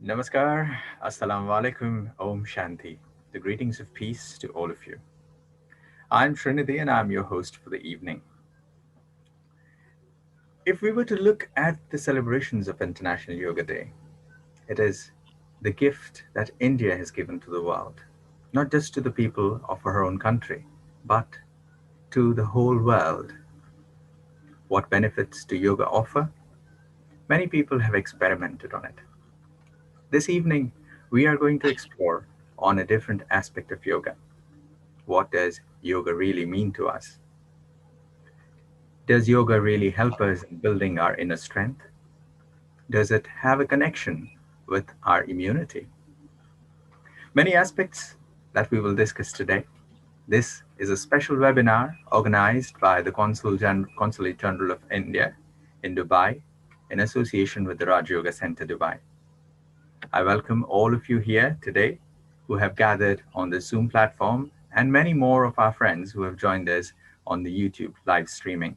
Namaskar, Assalamu alaikum, Om Shanti. The greetings of peace to all of you. I'm Trinity and I'm your host for the evening. If we were to look at the celebrations of International Yoga Day, it is the gift that India has given to the world, not just to the people of her own country, but to the whole world. What benefits do yoga offer? Many people have experimented on it. This evening, we are going to explore on a different aspect of yoga. What does yoga really mean to us? Does yoga really help us in building our inner strength? Does it have a connection with our immunity? Many aspects that we will discuss today. This is a special webinar organized by the Consulate General of India in Dubai in association with the Raj Yoga Center Dubai. I welcome all of you here today who have gathered on the Zoom platform and many more of our friends who have joined us on the YouTube live streaming.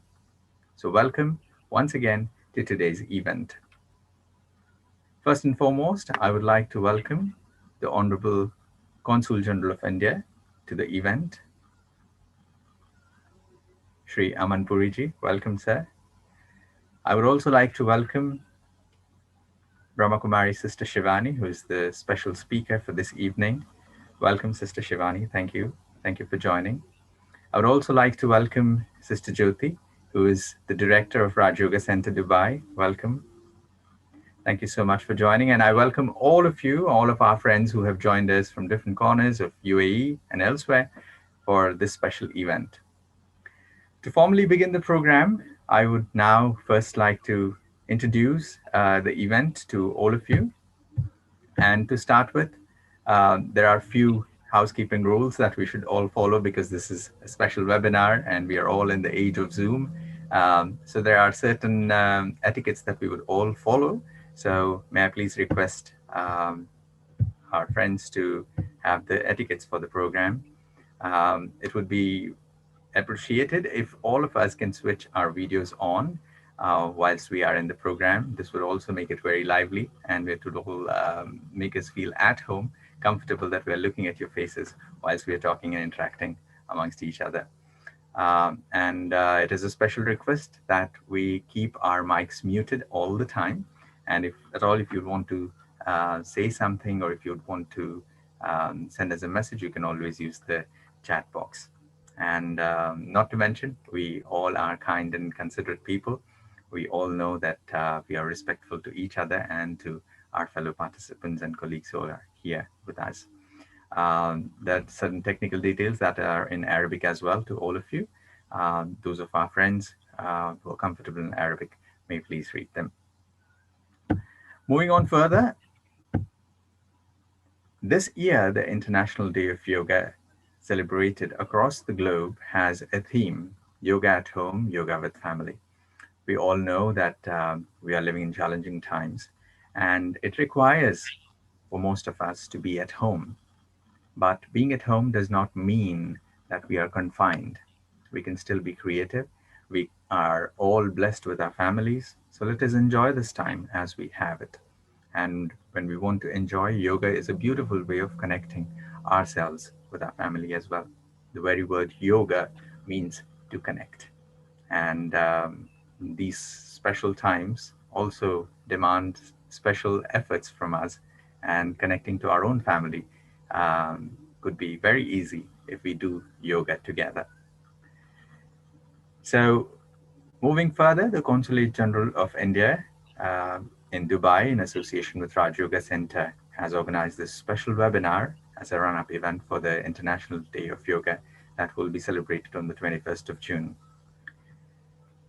So, welcome once again to today's event. First and foremost, I would like to welcome the Honorable Consul General of India to the event, Shri Aman Puriji. Welcome, sir. I would also like to welcome Brahma Kumari Sister Shivani, who is the special speaker for this evening. Welcome, Sister Shivani. Thank you. Thank you for joining. I would also like to welcome Sister Jyoti, who is the director of Raj Yoga Center Dubai. Welcome. Thank you so much for joining. And I welcome all of you, all of our friends who have joined us from different corners of UAE and elsewhere for this special event. To formally begin the program, I would now first like to introduce the event to all of you. And to start with, there are a few housekeeping rules that we should all follow because this is a special webinar and we are all in the age of Zoom. So there are certain etiquettes that we would all follow. So may I please request our friends to have the etiquettes for the program. It would be appreciated if all of us can switch our videos on whilst we are in the program. This will also make it very lively and it will make us feel at home, comfortable that we're looking at your faces whilst we are talking and interacting amongst each other. And it is a special request that we keep our mics muted all the time. And if at all, if you want to say something or if you want to send us a message, you can always use the chat box. And not to mention, we all are kind and considerate people. We all know that we are respectful to each other and to our fellow participants and colleagues who are here with us. There are certain technical details that are in Arabic as well to all of you. Those of our friends who are comfortable in Arabic may please read them. Moving on further, this year, the International Day of Yoga celebrated across the globe has a theme, Yoga at Home, Yoga with Family. We all know that we are living in challenging times and it requires for most of us to be at home. But being at home does not mean that we are confined. We can still be creative. We are all blessed with our families. So let us enjoy this time as we have it. And when we want to enjoy, yoga is a beautiful way of connecting ourselves with our family as well. The very word yoga means to connect. And these special times also demand special efforts from us, and connecting to our own family could be very easy if we do yoga together. So, moving further, the Consulate General of India in Dubai, in association with Raj Yoga Center, has organized this special webinar as a run-up event for the International Day of Yoga that will be celebrated on the 21st of June.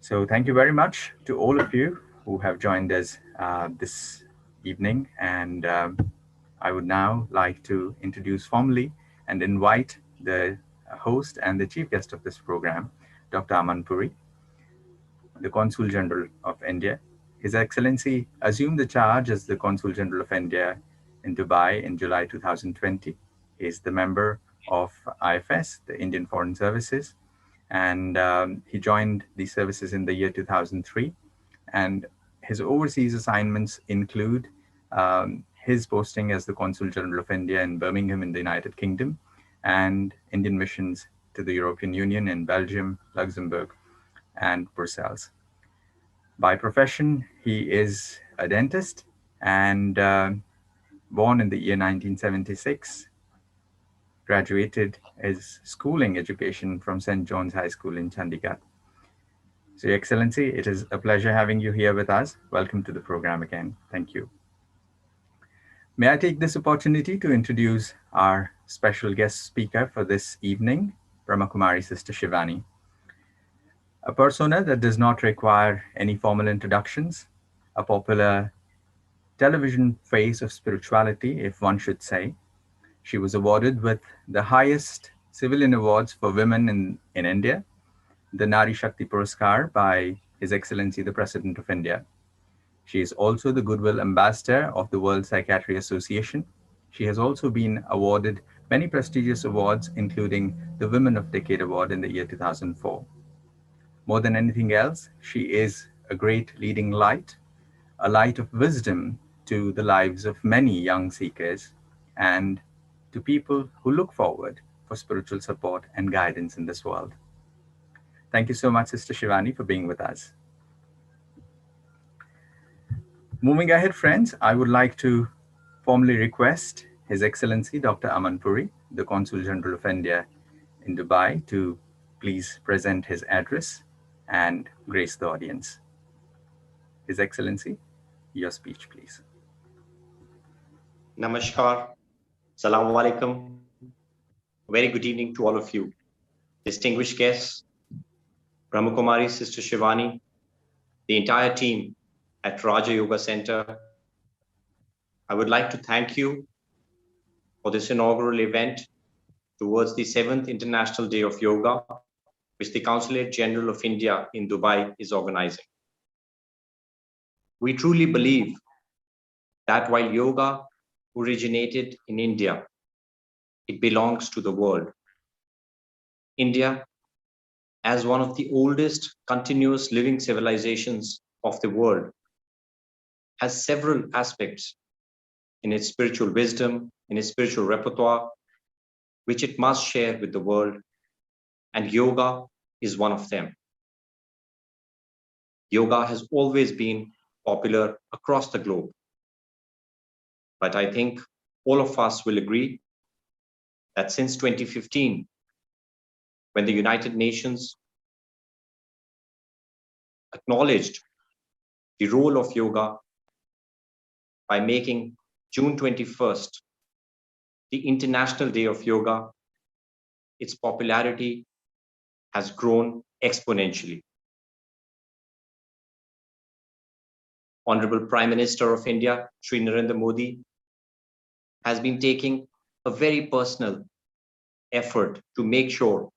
So thank you very much to all of you who have joined us this evening. And I would now like to introduce formally and invite the host and the chief guest of this program, Dr. Aman Puri, the Consul General of India. His Excellency assumed the charge as the Consul General of India in Dubai in July 2020. He is the member of IFS, the Indian Foreign Services, and he joined the services in the year 2003. And his overseas assignments include his posting as the Consul General of India in Birmingham in the United Kingdom and Indian missions to the European Union in Belgium, Luxembourg, and Brussels. By profession, he is a dentist and born in the year 1976, graduated his schooling education from St. John's High School in Chandigarh. So, Your Excellency, it is a pleasure having you here with us. Welcome to the program again. Thank you. May I take this opportunity to introduce our special guest speaker for this evening, Brahmakumari Sister Shivani, a persona that does not require any formal introductions, a popular television face of spirituality, if one should say. She was awarded with the highest civilian awards for women in India, the Nari Shakti Puraskar by His Excellency the President of India. She is also the Goodwill Ambassador of the World Psychiatry Association. She has also been awarded many prestigious awards, including the Women of Decade Award in the year 2004. More than anything else, she is a great leading light, a light of wisdom to the lives of many young seekers and to people who look forward for spiritual support and guidance in this world. Thank you so much, Sister Shivani, for being with us. Moving ahead, friends, I would like to formally request His Excellency Dr. Aman Puri, the Consul General of India in Dubai, to please present his address and grace the audience. His Excellency, your speech, please. Namaskar. Assalamu alaikum. Very good evening to all of you. Distinguished guests, Brahmakumari, Sister Shivani, the entire team at Raja Yoga Center. I would like to thank you for this inaugural event towards the 7th International Day of Yoga, which the Consulate General of India in Dubai is organizing. We truly believe that while yoga originated in India, it belongs to the world. India, as one of the oldest continuous living civilizations of the world, has several aspects in its spiritual wisdom, in its spiritual repertoire, which it must share with the world, and yoga is one of them. Yoga has always been popular across the globe, but I think all of us will agree that since 2015, when the United Nations acknowledged the role of yoga by making June 21st the International Day of Yoga, its popularity has grown exponentially. Honorable Prime Minister of India, Shri Narendra Modi, has been taking a very personal effort to make sure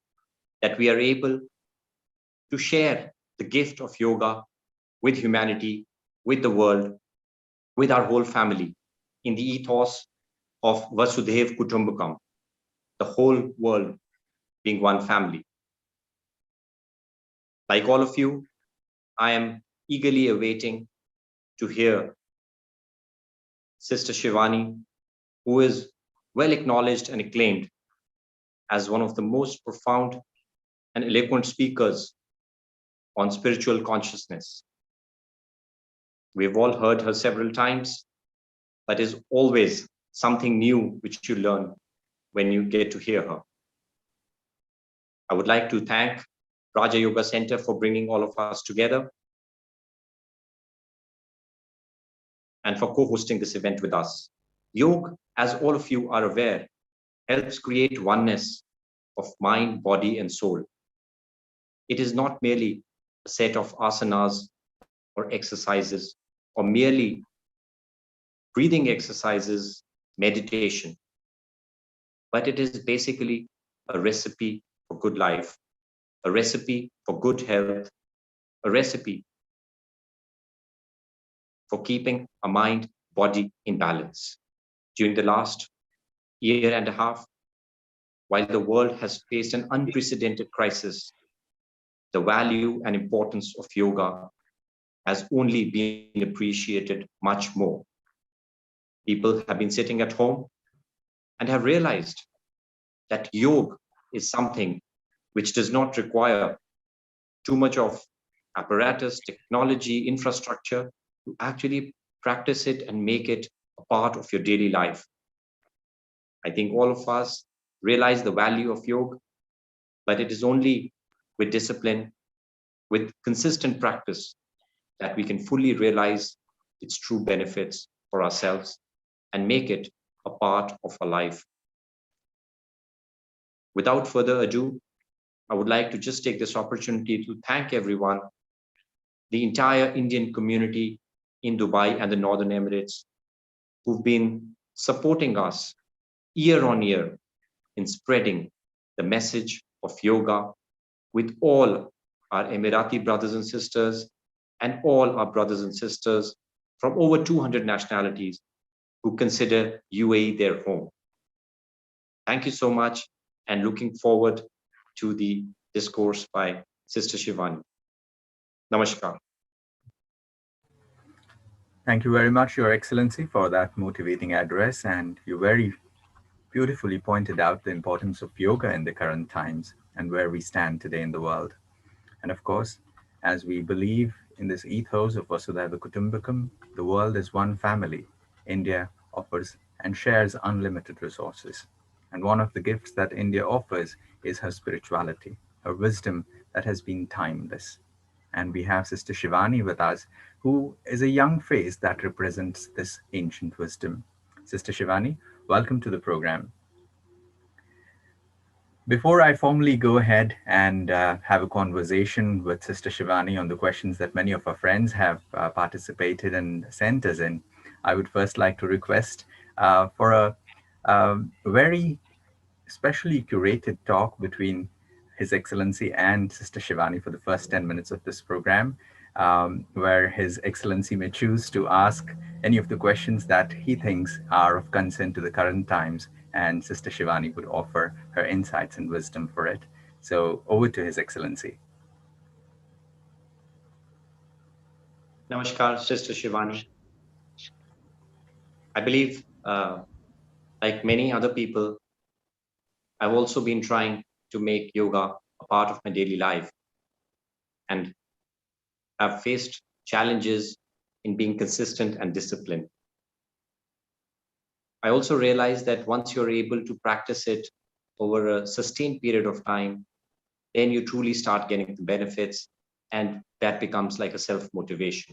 that we are able to share the gift of yoga with humanity, with the world, with our whole family, in the ethos of Vasudhaiv Kutumbakam, the whole world being one family. Like all of you, I am eagerly awaiting to hear Sister Shivani, who is well acknowledged and acclaimed as one of the most profound and eloquent speakers on spiritual consciousness. We've all heard her several times, but is always something new which you learn when you get to hear her. I would like to thank Raja Yoga Center for bringing all of us together and for co-hosting this event with us. Yoga, as all of you are aware, helps create oneness of mind, body, and soul. It is not merely a set of asanas or exercises or merely breathing exercises, meditation, but it is basically a recipe for good life, a recipe for good health, a recipe for keeping a mind, body in balance. During the last year and a half, while the world has faced an unprecedented crisis, the value and importance of yoga has only been appreciated much more. People have been sitting at home and have realized that yoga is something which does not require too much of apparatus, technology, infrastructure to actually practice it and make it a part of your daily life. I think all of us realize the value of yoga, but it is only with discipline, with consistent practice, that we can fully realize its true benefits for ourselves and make it a part of our life. Without further ado, I would like to just take this opportunity to thank everyone, the entire Indian community in Dubai and the Northern Emirates, who've been supporting us year on year in spreading the message of yoga with all our Emirati brothers and sisters and all our brothers and sisters from over 200 nationalities who consider UAE their home. Thank you so much, and looking forward to the discourse by Sister Shivani. Namaskar. Thank you very much, Your Excellency, for that motivating address. And you very beautifully pointed out the importance of yoga in the current times and where we stand today in the world. And of course, as we believe in this ethos of Vasudhaiva Kutumbakam, the world is one family. India offers and shares unlimited resources. And one of the gifts that India offers is her spirituality, her wisdom that has been timeless. And we have Sister Shivani with us, who is a young face that represents this ancient wisdom. Sister Shivani, welcome to the program. Before I formally go ahead and have a conversation with Sister Shivani on the questions that many of our friends have participated and sent us in, I would first like to request for a very specially curated talk between His Excellency and Sister Shivani for the first 10 minutes of this program, where His Excellency may choose to ask any of the questions that he thinks are of concern to the current times, and Sister Shivani would offer her insights and wisdom for it. So, over to His Excellency. Namaskar, Sister Shivani. I believe, like many other people, I've also been trying to make yoga a part of my daily life and have faced challenges in being consistent and disciplined. I also realized that once you're able to practice it over a sustained period of time, then you truly start getting the benefits, and that becomes like a self motivation.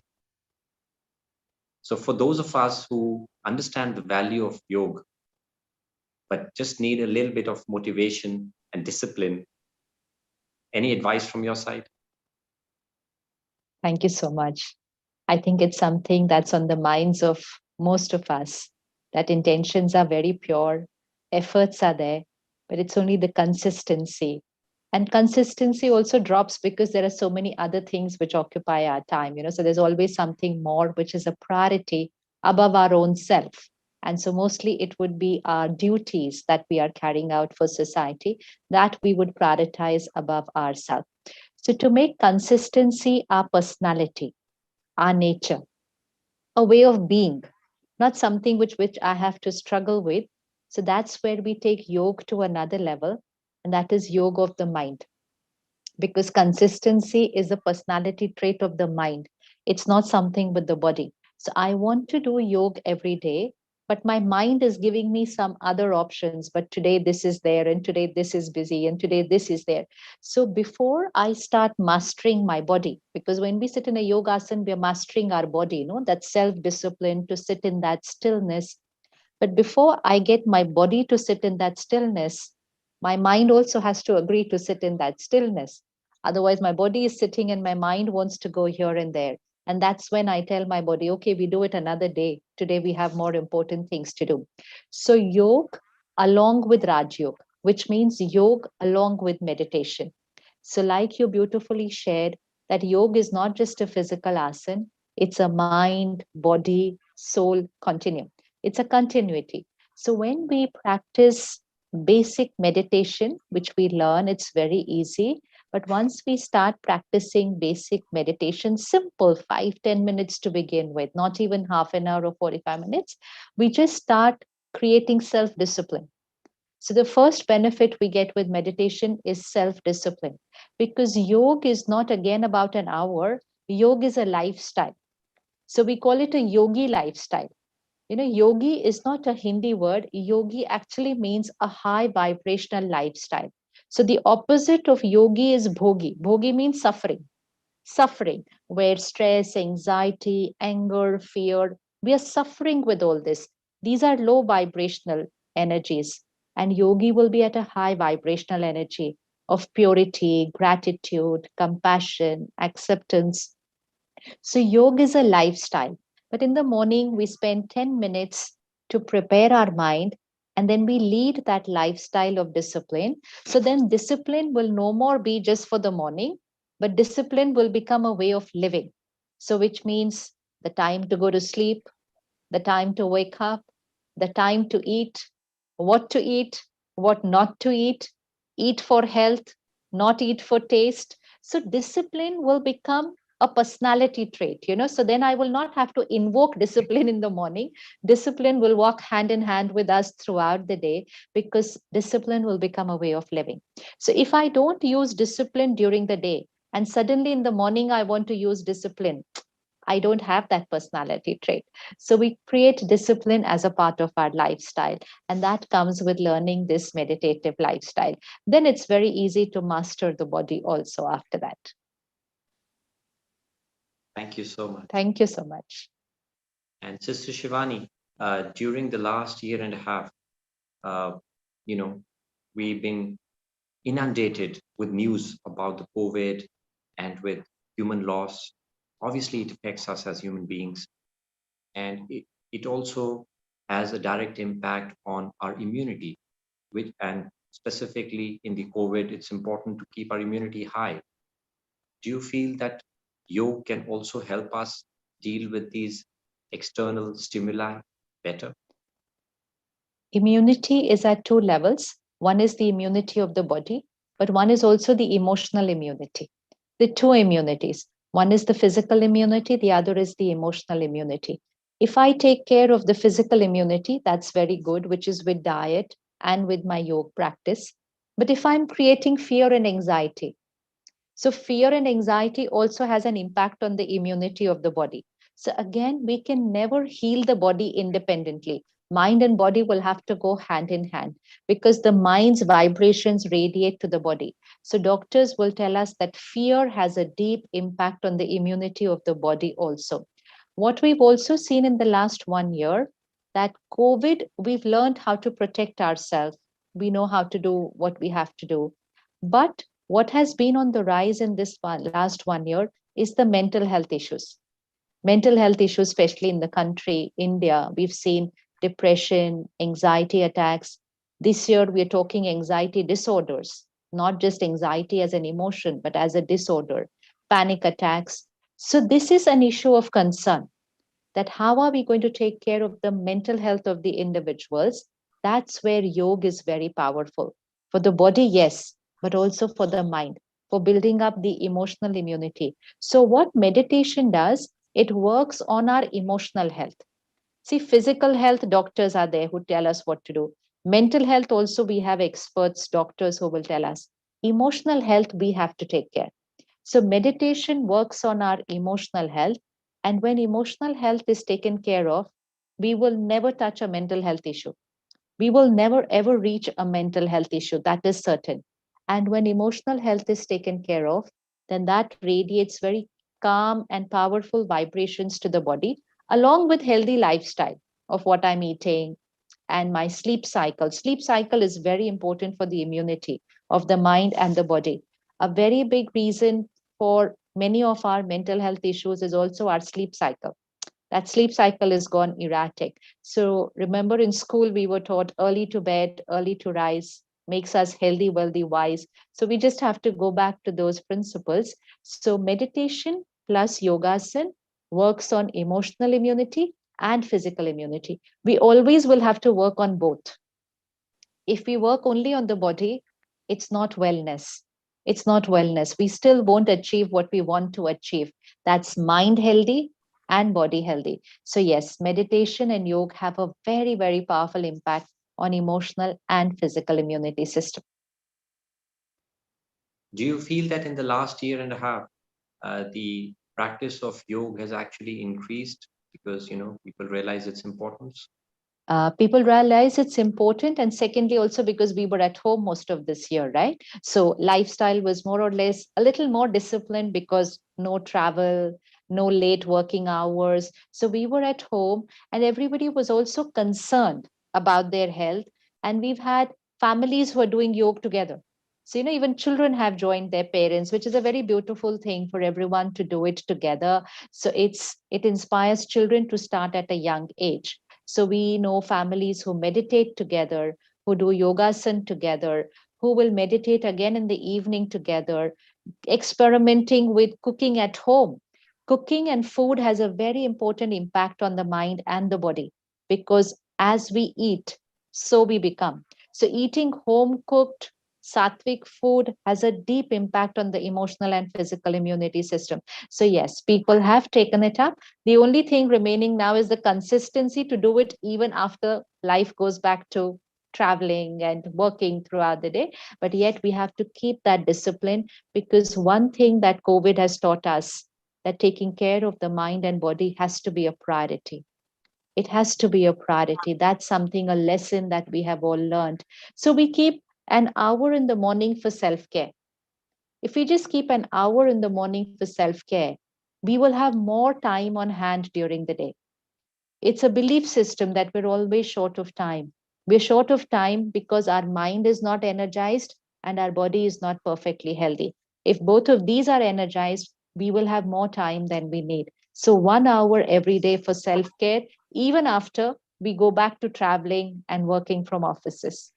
So, for those of us who understand the value of yoga, but just need a little bit of motivation and discipline, any advice from your side? Thank you so much. I think it's something that's on the minds of most of us, that intentions are very pure, efforts are there, but it's only the consistency. And consistency also drops because there are so many other things which occupy our time, so there's always something more which is a priority above our own self. And so mostly it would be our duties that we are carrying out for society that we would prioritize above ourselves. So to make consistency our personality, our nature, a way of being, not something which I have to struggle with. So that's where we take yoga to another level, and that is yoga of the mind. Because consistency is a personality trait of the mind. It's not something with the body. So I want to do yoga every day, but my mind is giving me some other options. But today this is there, and today this is busy, and today this is there. So before I start mastering my body, because when we sit in a yoga asana, we're mastering our body, that self-discipline to sit in that stillness. But before I get my body to sit in that stillness, my mind also has to agree to sit in that stillness. Otherwise, my body is sitting and my mind wants to go here and there. And that's when I tell my body, okay, we do it another day. Today, we have more important things to do. So, yoga along with Raj Yoga, which means yoga along with meditation. So, like you beautifully shared, that yoga is not just a physical asana, it's a mind, body, soul continuum. It's a continuity. So when we practice basic meditation, which we learn, it's very easy. But once we start practicing basic meditation, simple 5-10 minutes to begin with, not even half an hour or 45 minutes, we just start creating self discipline. So, the first benefit we get with meditation is self discipline, because yoga is not again about an hour, yoga is a lifestyle. So, we call it a yogi lifestyle. Yogi is not a Hindi word. Yogi actually means a high vibrational lifestyle. So, the opposite of yogi is bhogi. Bhogi means suffering. Suffering, where stress, anxiety, anger, fear, we are suffering with all this. These are low vibrational energies. And yogi will be at a high vibrational energy of purity, gratitude, compassion, acceptance. So, yoga is a lifestyle. But in the morning, we spend 10 minutes to prepare our mind, and then we lead that lifestyle of discipline. So, then discipline will no more be just for the morning, but discipline will become a way of living. So, which means the time to go to sleep, the time to wake up, the time to eat, what not to eat for health, not eat for taste. So discipline will become a personality trait, So then I will not have to invoke discipline in the morning. Discipline will walk hand in hand with us throughout the day, because discipline will become a way of living. So if I don't use discipline during the day, and suddenly in the morning I want to use discipline, I don't have that personality trait. So we create discipline as a part of our lifestyle. And that comes with learning this meditative lifestyle. Then it's very easy to master the body also after that. Thank you so much. Thank you so much. And Sister Shivani, during the last year and a half, uh, you know, we've been inundated with news about the COVID and with human loss. Obviously, it affects us as human beings, and it also has a direct impact on our immunity, which, and specifically in the COVID, it's important to keep our immunity high. Do you feel that yoga can also help us deal with these external stimuli better? Immunity is at two levels. One is the immunity of the body, but one is also the emotional immunity. The two immunities. One is the physical immunity, the other is the emotional immunity. If I take care of the physical immunity, that's very good, which is with diet and with my yoga practice. But if I'm creating fear and anxiety, so fear and anxiety also has an impact on the immunity of the body. So again, we can never heal the body independently. Mind and body will have to go hand in hand, because the mind's vibrations radiate to the body. So doctors will tell us that fear has a deep impact on the immunity of the body also. What we've also seen in the last 1 year, that COVID, we've learned how to protect ourselves. We know how to do what we have to do. But what has been on the rise in this last 1 year is the mental health issues. Mental health issues, especially in the country, India, we've seen depression, anxiety attacks. This year, we're talking anxiety disorders, not just anxiety as an emotion, but as a disorder, panic attacks. So, this is an issue of concern, that how are we going to take care of the mental health of the individuals? That's where yoga is very powerful. For the body, yes, but also for the mind, for building up the emotional immunity. So, what meditation does, it works on our emotional health. See, physical health, doctors are there who tell us what to do. Mental health, also, we have experts, doctors who will tell us. Emotional health, we have to take care. So, meditation works on our emotional health. And when emotional health is taken care of, we will never touch a mental health issue. We will never ever reach a mental health issue. That is certain. And when emotional health is taken care of, then that radiates very calm and powerful vibrations to the body, along with healthy lifestyle of what I'm eating and my sleep cycle. Sleep cycle is very important for the immunity of the mind and the body. A very big reason for many of our mental health issues is also our sleep cycle. That sleep cycle is gone erratic. So remember, in school we were taught early to bed, early to rise makes us healthy, wealthy, wise. So we just have to go back to those principles. So meditation plus yogasan works on emotional immunity and physical immunity. We always will have to work on both. If we work only on the body, it's not wellness. It's not wellness. We still won't achieve what we want to achieve. That's mind healthy and body healthy. So, yes, meditation and yoga have a very, very powerful impact on emotional and physical immunity system. Do you feel that in the last year and a half, the practice of yoga has actually increased because people realize its importance? People realize it's important, and secondly also because we were at home most of this year, right? So lifestyle was more or less a little more disciplined because no travel, no late working hours, so we were at home, and everybody was also concerned about their health. And we've had families who are doing yoga together, so even children have joined their parents, which is a very beautiful thing for everyone to do it together. So it inspires children to start at a young age. So we know families who meditate together, who do yogasan together, who will meditate again in the evening together, experimenting with cooking at home. Cooking and food has a very important impact on the mind and the body, because as we eat, so we become. So eating home cooked sattvic food has a deep impact on the emotional and physical immunity system. So yes, people have taken it up. The only thing remaining now is the consistency to do it even after life goes back to traveling and working throughout the day. But yet we have to keep that discipline, because one thing that COVID has taught us, that taking care of the mind and body has to be a priority. It has to be a priority. That's something, a lesson that we have all learned. So we keep an hour in the morning for self care. If we just keep an hour in the morning for self care, we will have more time on hand during the day. It's a belief system that we're always short of time. We're short of time because our mind is not energized and our body is not perfectly healthy. If both of these are energized, we will have more time than we need. So, 1 hour every day for self care, even after we go back to traveling and working from offices.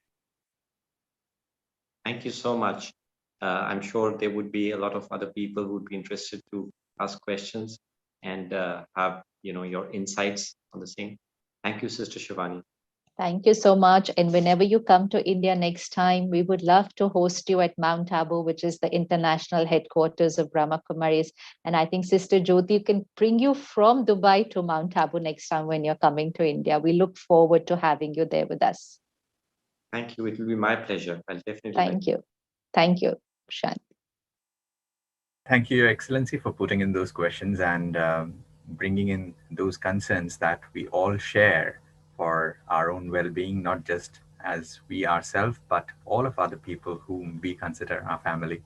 Thank you so much. I'm sure there would be a lot of other people who would be interested to ask questions and have your insights on the same. Thank you, Sister Shivani. Thank you so much. And whenever you come to India next time, we would love to host you at Mount Abu, which is the international headquarters of Brahma Kumaris. And I think Sister Jyoti can bring you from Dubai to Mount Abu next time when you're coming to India. We look forward to having you there with us. Thank you. It will be my pleasure. I'll definitely like. Thank you. Thank you, Shan. Thank you, Your Excellency, for putting in those questions and bringing in those concerns that we all share for our own well being, not just as we ourselves, but all of other people whom we consider our family.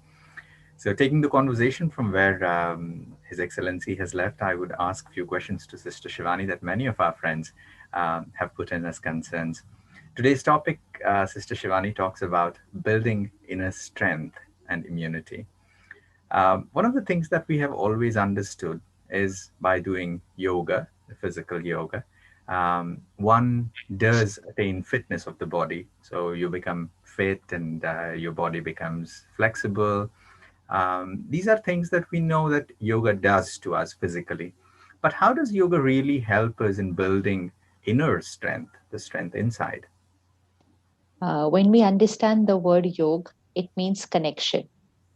So, taking the conversation from where His Excellency has left, I would ask a few questions to Sister Shivani that many of our friends have put in as concerns. Today's topic, Sister Shivani, talks about building inner strength and immunity. One of the things that we have always understood is by doing yoga, physical yoga, one does attain fitness of the body. So you become fit and your body becomes flexible. These are things that we know that yoga does to us physically. But how does yoga really help us in building inner strength, the strength inside? When we understand the word yoga, it means connection.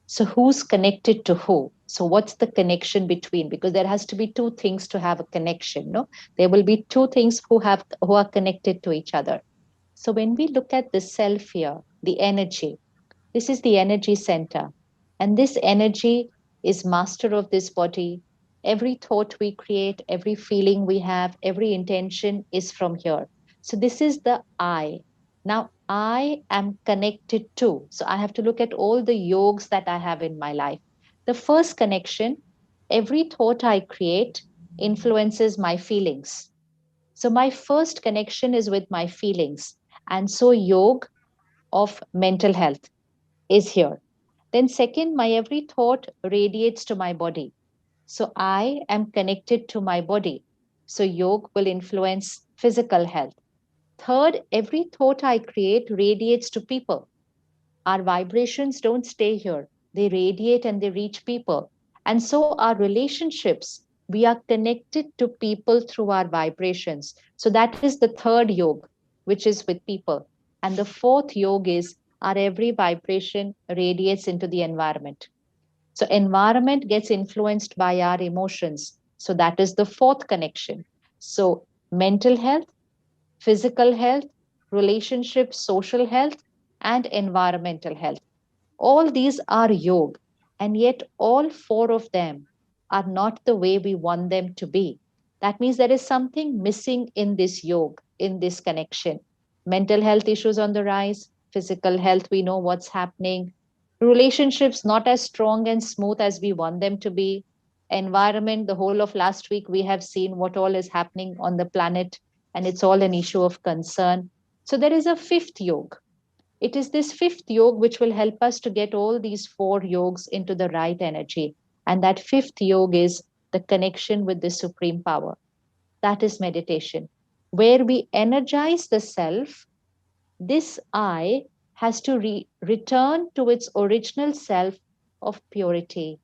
So who's connected to who? So what's the connection between? Because there has to be two things to have a connection. No, there will be two things who are connected to each other. So when we look at the self here, the energy, this is the energy center. And this energy is master of this body. Every thought we create, every feeling we have, every intention is from here. So this is the I. Now I am connected to. So I have to look at all the yogs that I have in my life. The first connection, every thought I create influences my feelings. So my first connection is with my feelings. And so yoga of mental health is here. Then, second, my every thought radiates to my body. So, I am connected to my body. So, yoga will influence physical health. Third, every thought I create radiates to people. Our vibrations don't stay here, they radiate and they reach people. And so, our relationships, we are connected to people through our vibrations. So, that is the third yoga, which is with people. And the fourth yoga is our every vibration radiates into the environment. So environment gets influenced by our emotions. So that is the fourth connection. So mental health, physical health, relationship, social health, and environmental health. All these are yoga, and yet all four of them are not the way we want them to be. That means there is something missing in this yoga, in this connection. Mental health issues on the rise, physical health, we know what's happening. Relationships not as strong and smooth as we want them to be. Environment, the whole of last week, we have seen what all is happening on the planet, and it's all an issue of concern. So there is a fifth yoga. It is this fifth yoga which will help us to get all these four yogas into the right energy. And that fifth yoga is the connection with the supreme power. That is meditation, where we energize the self. This I has to return to its original self of purity,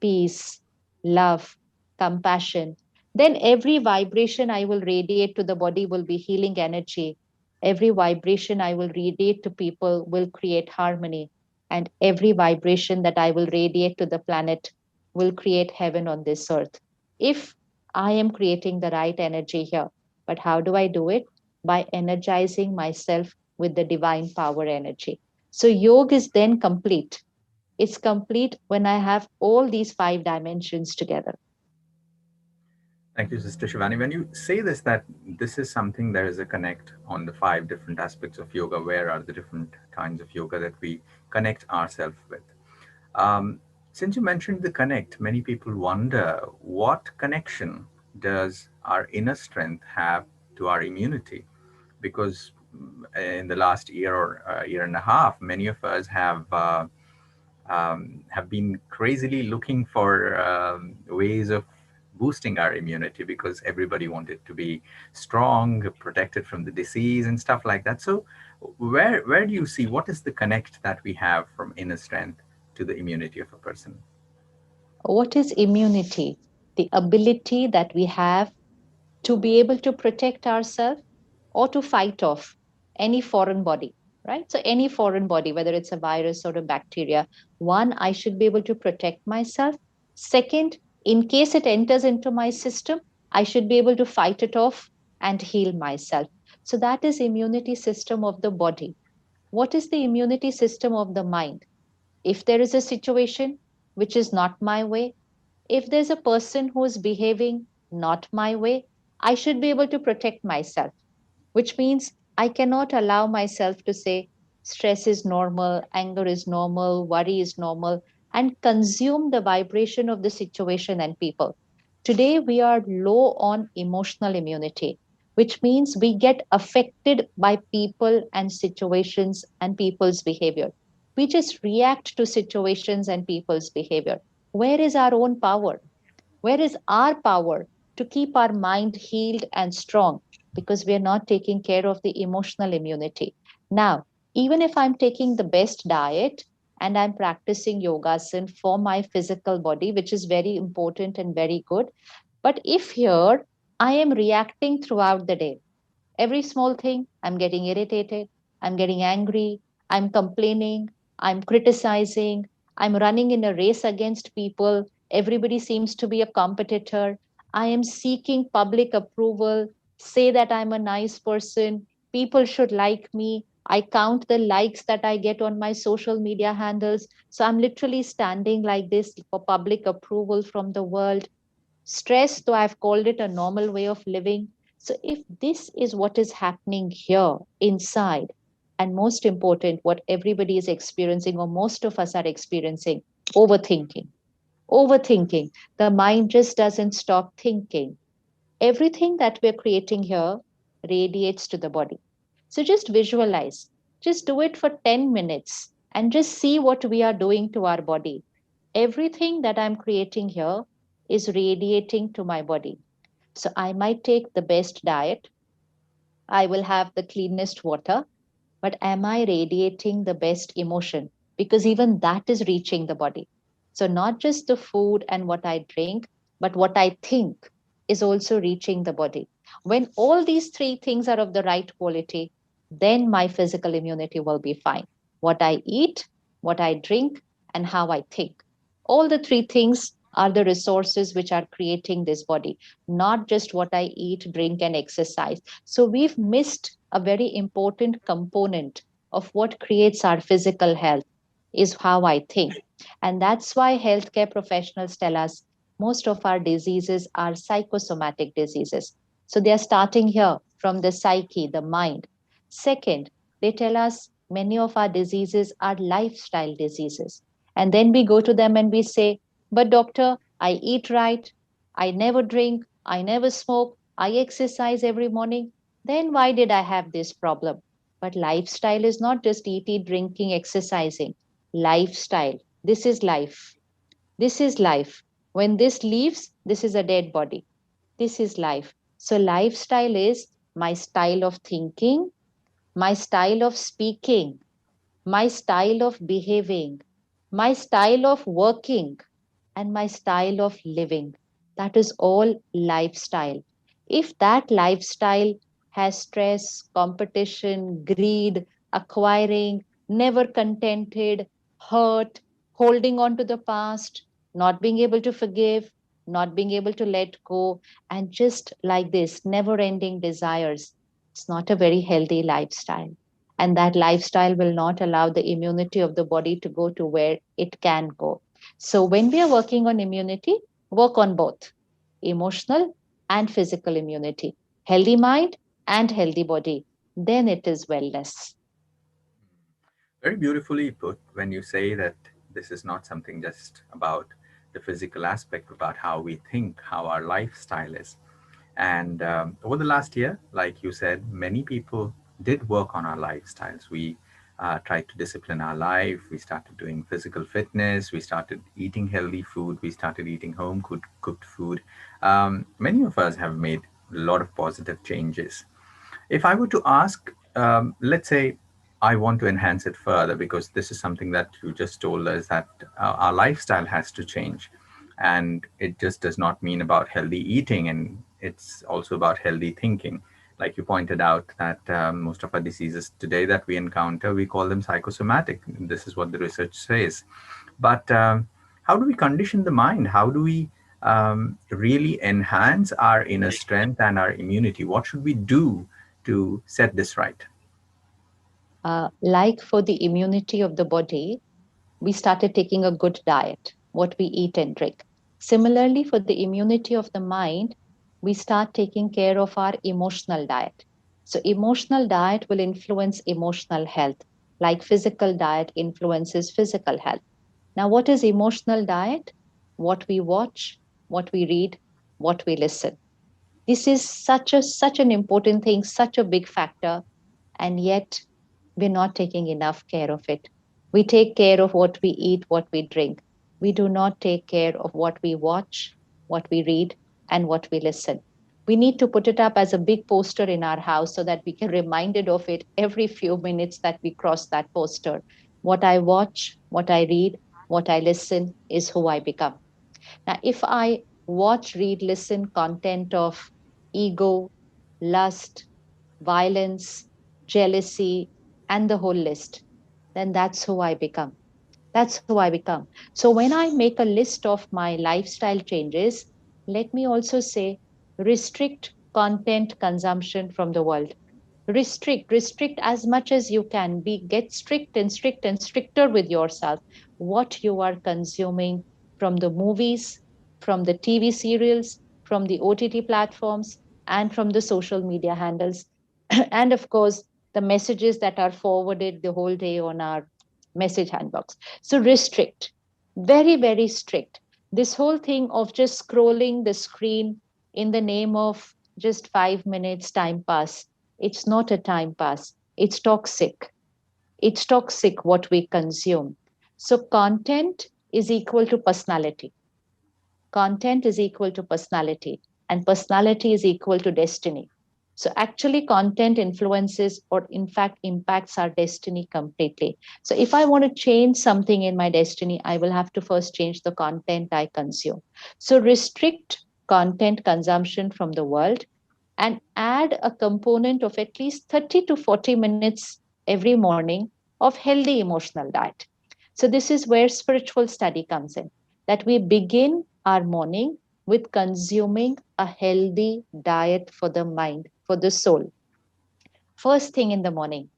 peace, love, compassion. Then every vibration I will radiate to the body will be healing energy. Every vibration I will radiate to people will create harmony. And every vibration that I will radiate to the planet will create heaven on this earth. If I am creating the right energy here. But how do I do it? By energizing myself with the divine power energy. So yoga is then complete. It's complete when I have all these five dimensions together. Thank you, Sister Shivani. When you say this, that this is something, there is a connect on the five different aspects of yoga, where are the different kinds of yoga that we connect ourselves with? Since you mentioned the connect, many people wonder what connection does our inner strength have to our immunity? Because in the last year or year and a half, many of us have been crazily looking for ways of boosting our immunity, because everybody wanted to be strong, protected from the disease and stuff like that. So where do you see, what is the connect that we have from inner strength to the immunity of a person? What is immunity? The ability that we have to be able to protect ourselves or to fight off any foreign body, right? So, any foreign body, whether it's a virus or a bacteria, one, I should be able to protect myself. Second, in case it enters into my system, I should be able to fight it off and heal myself. So, that is immunity system of the body. What is the immunity system of the mind? If there is a situation which is not my way, if there's a person who is behaving not my way, I should be able to protect myself, which means I cannot allow myself to say stress is normal, anger is normal, worry is normal, and consume the vibration of the situation and people. Today, we are low on emotional immunity, which means we get affected by people and situations and people's behavior. We just react to situations and people's behavior. Where is our own power? Where is our power to keep our mind healed and strong? Because we are not taking care of the emotional immunity. Now, even if I'm taking the best diet and I'm practicing yogasana for my physical body, which is very important and very good, but if here I am reacting throughout the day, every small thing, I'm getting irritated, I'm getting angry, I'm complaining, I'm criticizing, I'm running in a race against people. Everybody seems to be a competitor. I am seeking public approval, say that I'm a nice person. People should like me. I count the likes that I get on my social media handles. So I'm literally standing like this for public approval from the world. Stress, though I've called it a normal way of living. So, if this is what is happening here inside, and most important, what everybody is experiencing, or most of us are experiencing, overthinking. Overthinking. The mind just doesn't stop thinking. Everything that we're creating here radiates to the body. So, just visualize, just do it for 10 minutes and just see what we are doing to our body. Everything that I'm creating here is radiating to my body. So I might take the best diet, I will have the cleanest water, but am I radiating the best emotion? Because even that is reaching the body. So not just the food and what I drink, but what I think is also reaching the body. When all these three things are of the right quality, then my physical immunity will be fine. what I eat, what I drink, and how I think. All the three things are the resources which are creating this body, not just what I eat, drink, and exercise. So we've missed a very important component of what creates our physical health is how I think. And that's why healthcare professionals tell us most of our diseases are psychosomatic diseases. So they are starting here from the psyche, the mind. Second, they tell us many of our diseases are lifestyle diseases. And then we go to them and we say, but doctor, I eat right, I never drink, I never smoke, I exercise every morning. Then why did I have this problem? But lifestyle is not just eating, drinking, exercising. Lifestyle. This is life. This is life. When this leaves, this is a dead body. This is life. So, lifestyle is my style of thinking, my style of speaking, my style of behaving, my style of working, and my style of living. That is all lifestyle. If that lifestyle has stress, competition, greed, acquiring, never contented, hurt, holding on to the past, not being able to forgive, not being able to let go, and just like this, never ending desires, it's not a very healthy lifestyle. And that lifestyle will not allow the immunity of the body to go to where it can go. So when we are working on immunity, work on both emotional and physical immunity, healthy mind and healthy body. Then it is wellness. Very beautifully put when you say that this is not something just about the physical aspect, about how we think, how our lifestyle is. And over the last year, like you said, many people did work on our lifestyles. We tried to discipline our life. We started doing physical fitness. We started eating healthy food. We started eating home cooked food. Many of us have made a lot of positive changes. If I were to ask, let's say I want to enhance it further because this is something that you just told us that our lifestyle has to change. And it just does not mean about healthy eating, and it's also about healthy thinking. Like you pointed out, that most of our diseases today that we encounter, we call them psychosomatic. This is what the research says. But how do we condition the mind? How do we really enhance our inner strength and our immunity? What should we do to set this right? Like for the immunity of the body, we started taking a good diet, what we eat and drink. Similarly, for the immunity of the mind, we start taking care of our emotional diet. So, emotional diet will influence emotional health, like physical diet influences physical health. Now, what is emotional diet? What we watch, what we read, what we listen. This is such an important thing, such a big factor, and yet we're not taking enough care of it. We take care of what we eat, what we drink. We do not take care of what we watch, what we read, and what we listen. We need to put it up as a big poster in our house so that we can reminded of it every few minutes that we cross that poster. What I watch, what I read, what I listen is who I become. Now, if I watch, read, listen content of ego, lust, violence, jealousy, and the whole list, then that's who I become. That's who I become. So when I make a list of my lifestyle changes, let me also say restrict content consumption from the world. Restrict as much as you can. Be Get strict and stricter with yourself, what you are consuming from the movies, from the TV serials, from the OTT platforms, and from the social media handles, and of course the messages that are forwarded the whole day on our message handbox. So restrict, very strict. This whole thing of just scrolling the screen in the name of just 5 minutes time pass, it's not a time pass. It's toxic. It's toxic what we consume. So content is equal to personality. Content is equal to personality, and personality is equal to destiny. So actually content influences, or in fact impacts, our destiny completely. So if I want to change something in my destiny, I will have to first change the content I consume. So restrict content consumption from the world and add a component of at least 30 to 40 minutes every morning of healthy emotional diet. So, this is where spiritual study comes in, that we begin our morning with consuming a healthy diet for the mind, for the soul. First thing in the morning,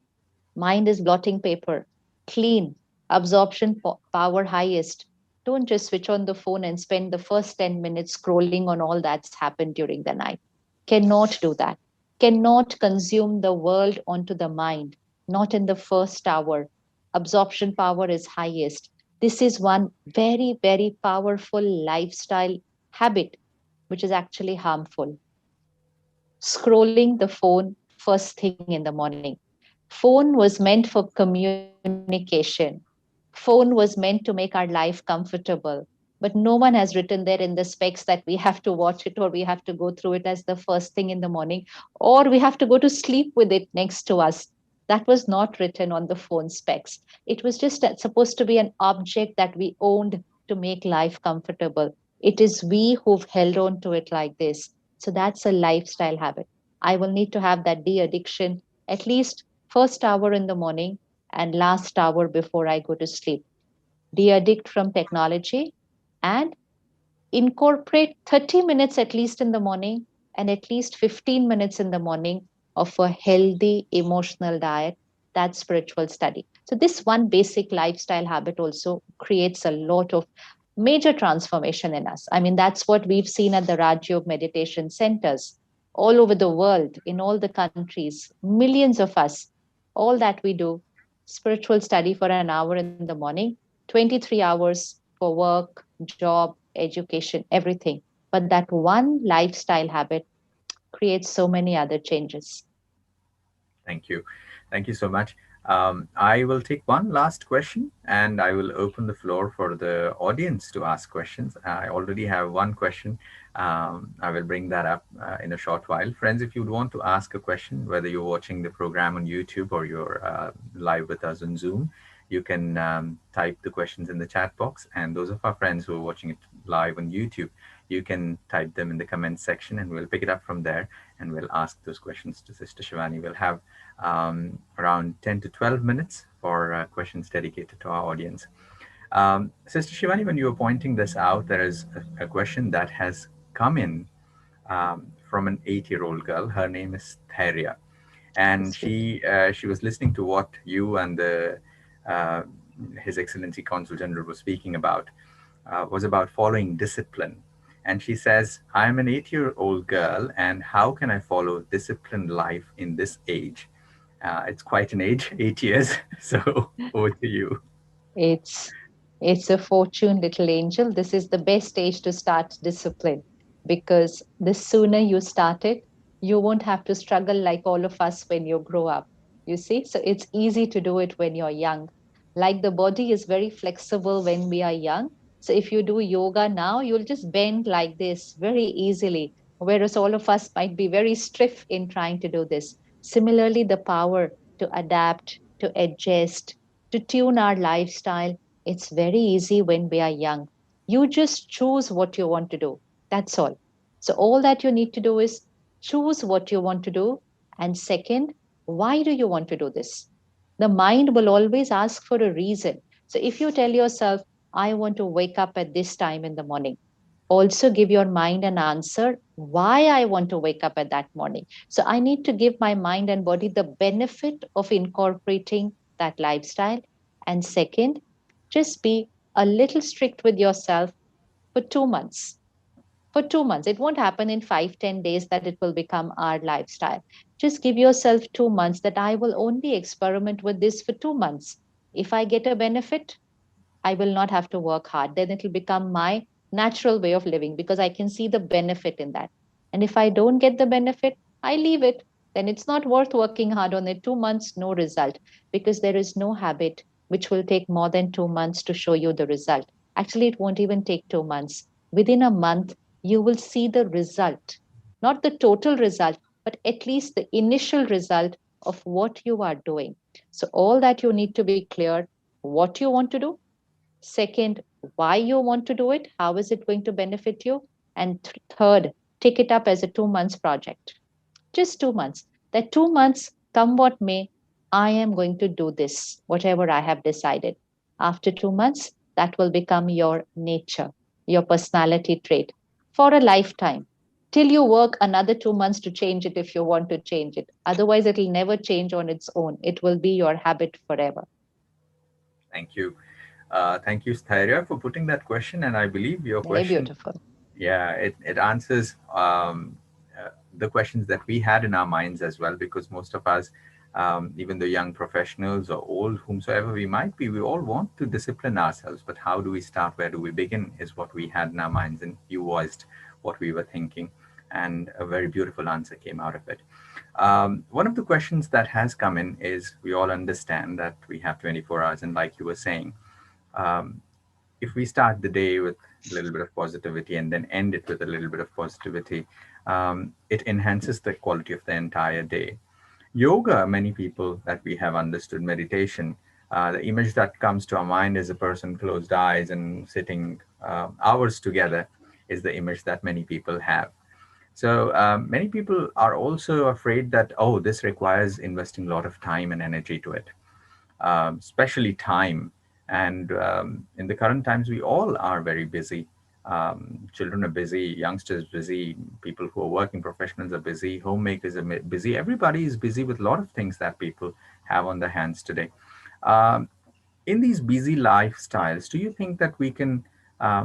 mind is blotting paper, clean, absorption power highest. Don't just switch on the phone and spend the first 10 minutes scrolling on all that's happened during the night. Cannot do that. Cannot consume the world onto the mind, not in the first hour. Absorption power is highest. This is one very, very powerful lifestyle habit, which is actually harmful. Scrolling the phone first thing in the morning. Phone was meant for communication. Phone was meant to make our life comfortable. But no one has written there in the specs that we have to watch it or we have to go through it as the first thing in the morning or we have to go to sleep with it next to us. That was not written on the phone specs. It was just supposed to be an object that we owned to make life comfortable. It is we who've held on to it like this. So that's a lifestyle habit. I will need to have that de addiction at least first hour in the morning and last hour before I go to sleep. De addict from technology and incorporate 30 minutes at least in the morning and at least 15 minutes in the morning of a healthy emotional diet. That's spiritual study. So this one basic lifestyle habit also creates a lot of major transformation in us. I mean, that's what we've seen at the Raj Yoga meditation centers all over the world, in all the countries, millions of us. All that we do, spiritual study for an hour in the morning, 23 hours for work, job, education, everything. But that one lifestyle habit creates so many other changes. Thank you. Thank you so much. I will take one last question and I will open the floor for the audience to ask questions. I already have one question. I will bring that up in a short while. Friends, if you'd want to ask a question, whether you're watching the program on YouTube or you're live with us on Zoom, you can type the questions in the chat box. And those of our friends who are watching it live on YouTube, you can type them in the comment section and we'll pick it up from there and we'll ask those questions to Sister Shivani. We'll have around 10 to 12 minutes for questions dedicated to our audience. Sister Shivani, when you were pointing this out, there is a question that has come in from an 8-year-old girl. Her name is Tharia, and Sweet. she was listening to what you and the uh, His Excellency Consul General was speaking about. Was about following discipline. And she says, I'm an 8-year-old girl, and how can I follow disciplined life in this age? It's quite an age, 8 years. So over to you. It's it's a fortune, little angel. This is the best age to start discipline because the sooner you start it, you won't have to struggle like all of us when you grow up. You see? So it's easy to do it when you're young. Like the body is very flexible when we are young. So if you do yoga now, you'll just bend like this very easily. Whereas all of us might be very stiff in trying to do this. Similarly, the power to adapt, to adjust, to tune our lifestyle. It's very easy when we are young. You just choose what you want to do. That's all. So, all that you need to do is choose what you want to do. And second, why do you want to do this? The mind will always ask for a reason. So, if you tell yourself, I want to wake up at this time in the morning, also give your mind an answer why I want to wake up at that morning. So I need to give my mind and body the benefit of incorporating that lifestyle. And second, just be a little strict with yourself for 2 months. For 2 months. It won't happen in 5, 10 days that it will become our lifestyle. Just give yourself 2 months that I will only experiment with this for 2 months. If I get a benefit, I will not have to work hard. Then it'll become my natural way of living because I can see the benefit in that. And if I don't get the benefit, I leave it. Then it's not worth working hard on it. 2 months, no result, because there is no habit which will take more than 2 months to show you the result. Actually, it won't even take 2 months. Within a month, you will see the result, not the total result, but at least the initial result of what you are doing. So, all that you need to be clear what you want to do. Second, why you want to do it, how is it going to benefit you? And third, take it up as a 2 months project. Just 2 months. That 2 months, come what may, I am going to do this, whatever I have decided. After 2 months, that will become your nature, your personality trait for a lifetime. Till you work another 2 months to change it if you want to change it. Otherwise, it will never change on its own. It will be your habit forever. Thank you. Thank you, Sthairya, for putting that question. And I believe your Very question, beautiful. yeah, it answers the questions that we had in our minds as well, because most of us, even the young professionals or old, whomsoever we might be, we all want to discipline ourselves. But how do we start? Where do we begin? Is what we had in our minds. And you voiced what we were thinking. And a very beautiful answer came out of it. One of the questions that has come in is, we all understand that we have 24 hours. And like you were saying, um, if we start the day with a little bit of positivity and then end it with a little bit of positivity, it enhances the quality of the entire day. Yoga, many people that we have understood, meditation, the image that comes to our mind is a person closed eyes and sitting hours together, is the image that many people have. So many people are also afraid that, oh, this requires investing a lot of time and energy to it, especially time. And in the current times, we all are very busy. Children are busy, youngsters busy, people who are working professionals are busy, homemakers are busy. Everybody is busy with a lot of things that people have on their hands today. Um, in these busy lifestyles, do you think that we can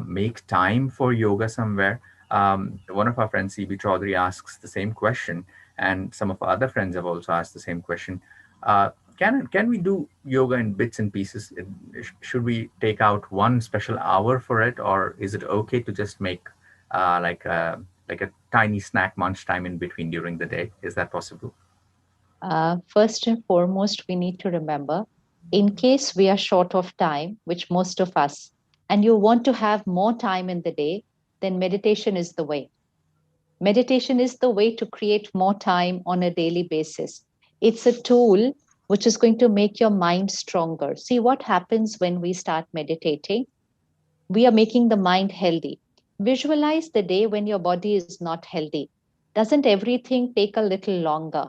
make time for yoga somewhere? One of our friends, CB Chaudhary, asks the same question, and some of our other friends have also asked the same question. Can we do yoga in bits and pieces? Should we take out one special hour for it, or is it okay to just make like a tiny snack munch time in between during the day? Is that possible? First and foremost, we need to remember in case we are short of time, which most of us, and you want to have more time in the day, then meditation is the way. Meditation is the way to create more time on a daily basis. It's a tool which is going to make your mind stronger. See what happens when we start meditating. We are making the mind healthy. Visualize the day when your body is not healthy. Doesn't everything take a little longer?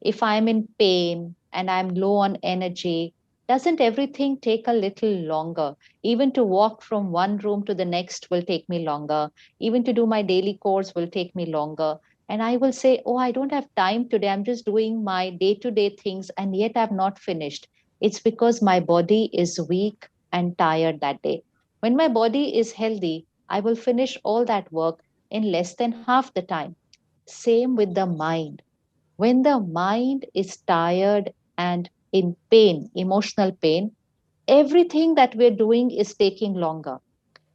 If I'm in pain and I'm low on energy, doesn't everything take a little longer? Even to walk from one room to the next will take me longer. Even to do my daily chores will take me longer. And I will say, oh, I don't have time today. I'm just doing my day to day things and yet I've not finished. It's because my body is weak and tired that day. When my body is healthy, I will finish all that work in less than half the time. Same with the mind. When the mind is tired and in pain, emotional pain, everything that we're doing is taking longer.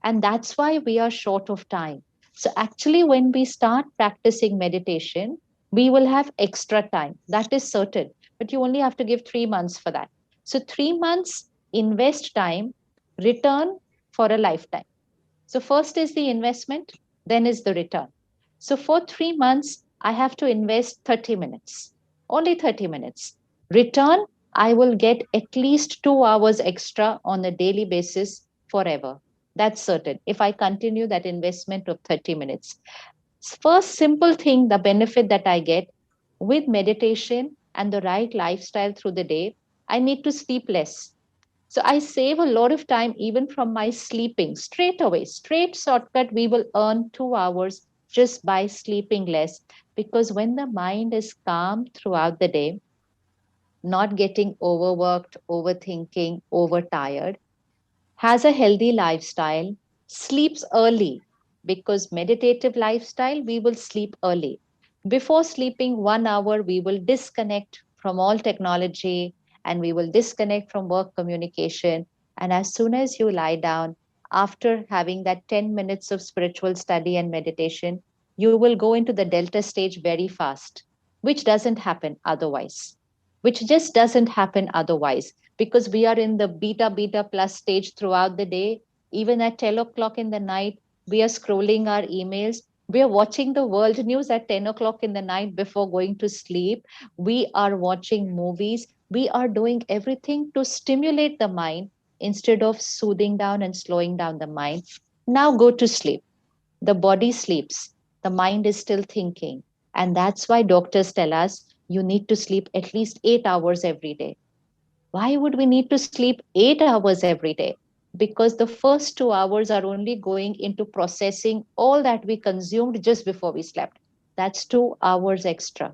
And that's why we are short of time. So, actually, when we start practicing meditation, we will have extra time. That is certain. But you only have to give 3 months for that. So, 3 months, invest time, return for a lifetime. So first is the investment, then is the return. So for 3 months, I have to invest 30 minutes, only 30 minutes. Return, I will get at least 2 hours extra on a daily basis forever. That's certain. If I continue that investment of 30 minutes. First simple thing, the benefit that I get with meditation and the right lifestyle through the day, I need to sleep less. So I save a lot of time even from my sleeping straight away. Straight shortcut, we will earn 2 hours just by sleeping less. Because when the mind is calm throughout the day, not getting overworked, overthinking, overtired, has a healthy lifestyle, sleeps early, because meditative lifestyle, we will sleep early. Before sleeping 1 hour, we will disconnect from all technology and we will disconnect from work communication. And as soon as you lie down, after having that 10 minutes of spiritual study and meditation, you will go into the delta stage very fast, which doesn't happen otherwise, which just doesn't happen otherwise, because we are in the beta plus stage throughout the day. Even at 10 o'clock in the night, we are scrolling our emails. We are watching the world news at 10 o'clock in the night before going to sleep. We are watching movies. We are doing everything to stimulate the mind instead of soothing down and slowing down the mind. Now go to sleep. The body sleeps, the mind is still thinking. And that's why doctors tell us you need to sleep at least 8 hours every day. Why would we need to sleep 8 hours every day? Because the first 2 hours are only going into processing all that we consumed just before we slept. That's 2 hours extra.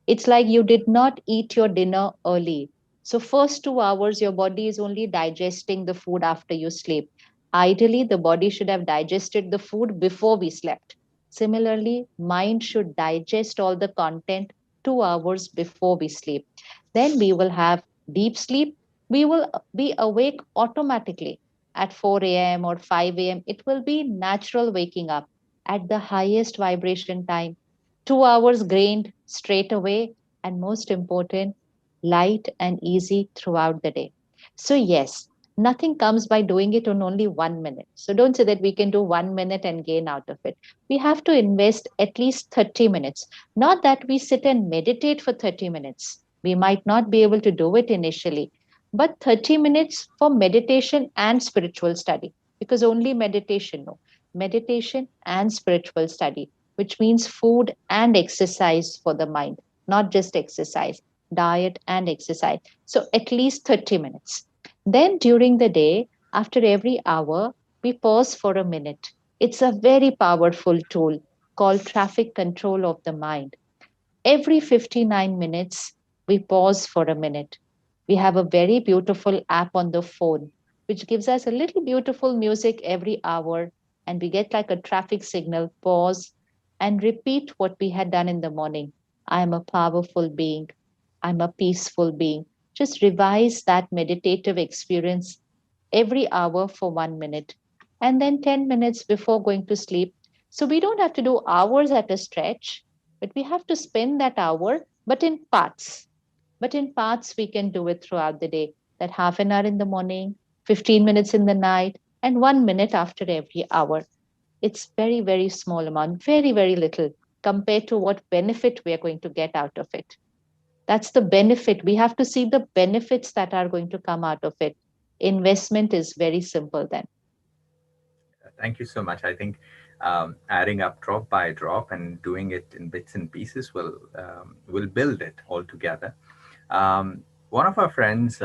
It's like you did not eat your dinner early. So first 2 hours, your body is only digesting the food after you sleep. Ideally, the body should have digested the food before we slept. Similarly, mind should digest all the content 2 hours before we sleep. Then we will have deep sleep. We will be awake automatically at 4 a.m. or 5 a.m. It will be natural waking up at the highest vibration time. 2 hours gained straight away, and most important, light and easy throughout the day. So, yes, nothing comes by doing it on only 1 minute. So, don't say that we can do 1 minute and gain out of it. We have to invest at least 30 minutes. Not that we sit and meditate for 30 minutes. We might not be able to do it initially, but 30 minutes for meditation and spiritual study, because only meditation, no, meditation and spiritual study, which means food and exercise for the mind, not just exercise, diet and exercise. So at least 30 minutes. Then during the day, after every hour, we pause for a minute. It's a very powerful tool called traffic control of the mind. Every 59 minutes, we pause for a minute. We have a very beautiful app on the phone, which gives us a little beautiful music every hour, and we get like a traffic signal pause and repeat what we had done in the morning. I am a powerful being. I'm a peaceful being. Just revise that meditative experience every hour for 1 minute, and then 10 minutes before going to sleep. So we don't have to do hours at a stretch, but we have to spend that hour, but in parts. But in parts, we can do it throughout the day. That half an hour in the morning, 15 minutes in the night, and 1 minute after every hour. It's very, very small amount, very, very little compared to what benefit we are going to get out of it. That's the benefit. We have to see the benefits that are going to come out of it. Investment is very simple then. Thank you so much. I think adding up drop by drop and doing it in bits and pieces will build it all together. One of our friends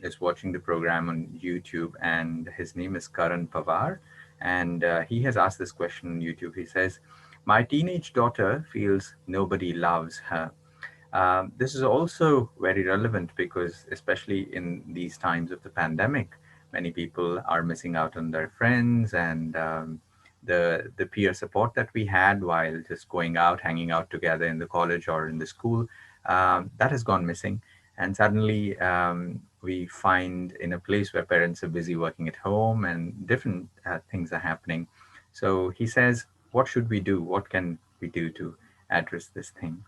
is watching the program on YouTube, and his name is Karan Pawar, and he has asked this question on YouTube. He says, "My teenage daughter feels nobody loves her. This is also very relevant because, especially in these times of the pandemic, many people are missing out on their friends and the peer support that we had while just going out, hanging out together in the college or in the school, that has gone missing. And suddenly, we find in a place where parents are busy working at home and different things are happening. So he says, what should we do? What can we do to address this thing?"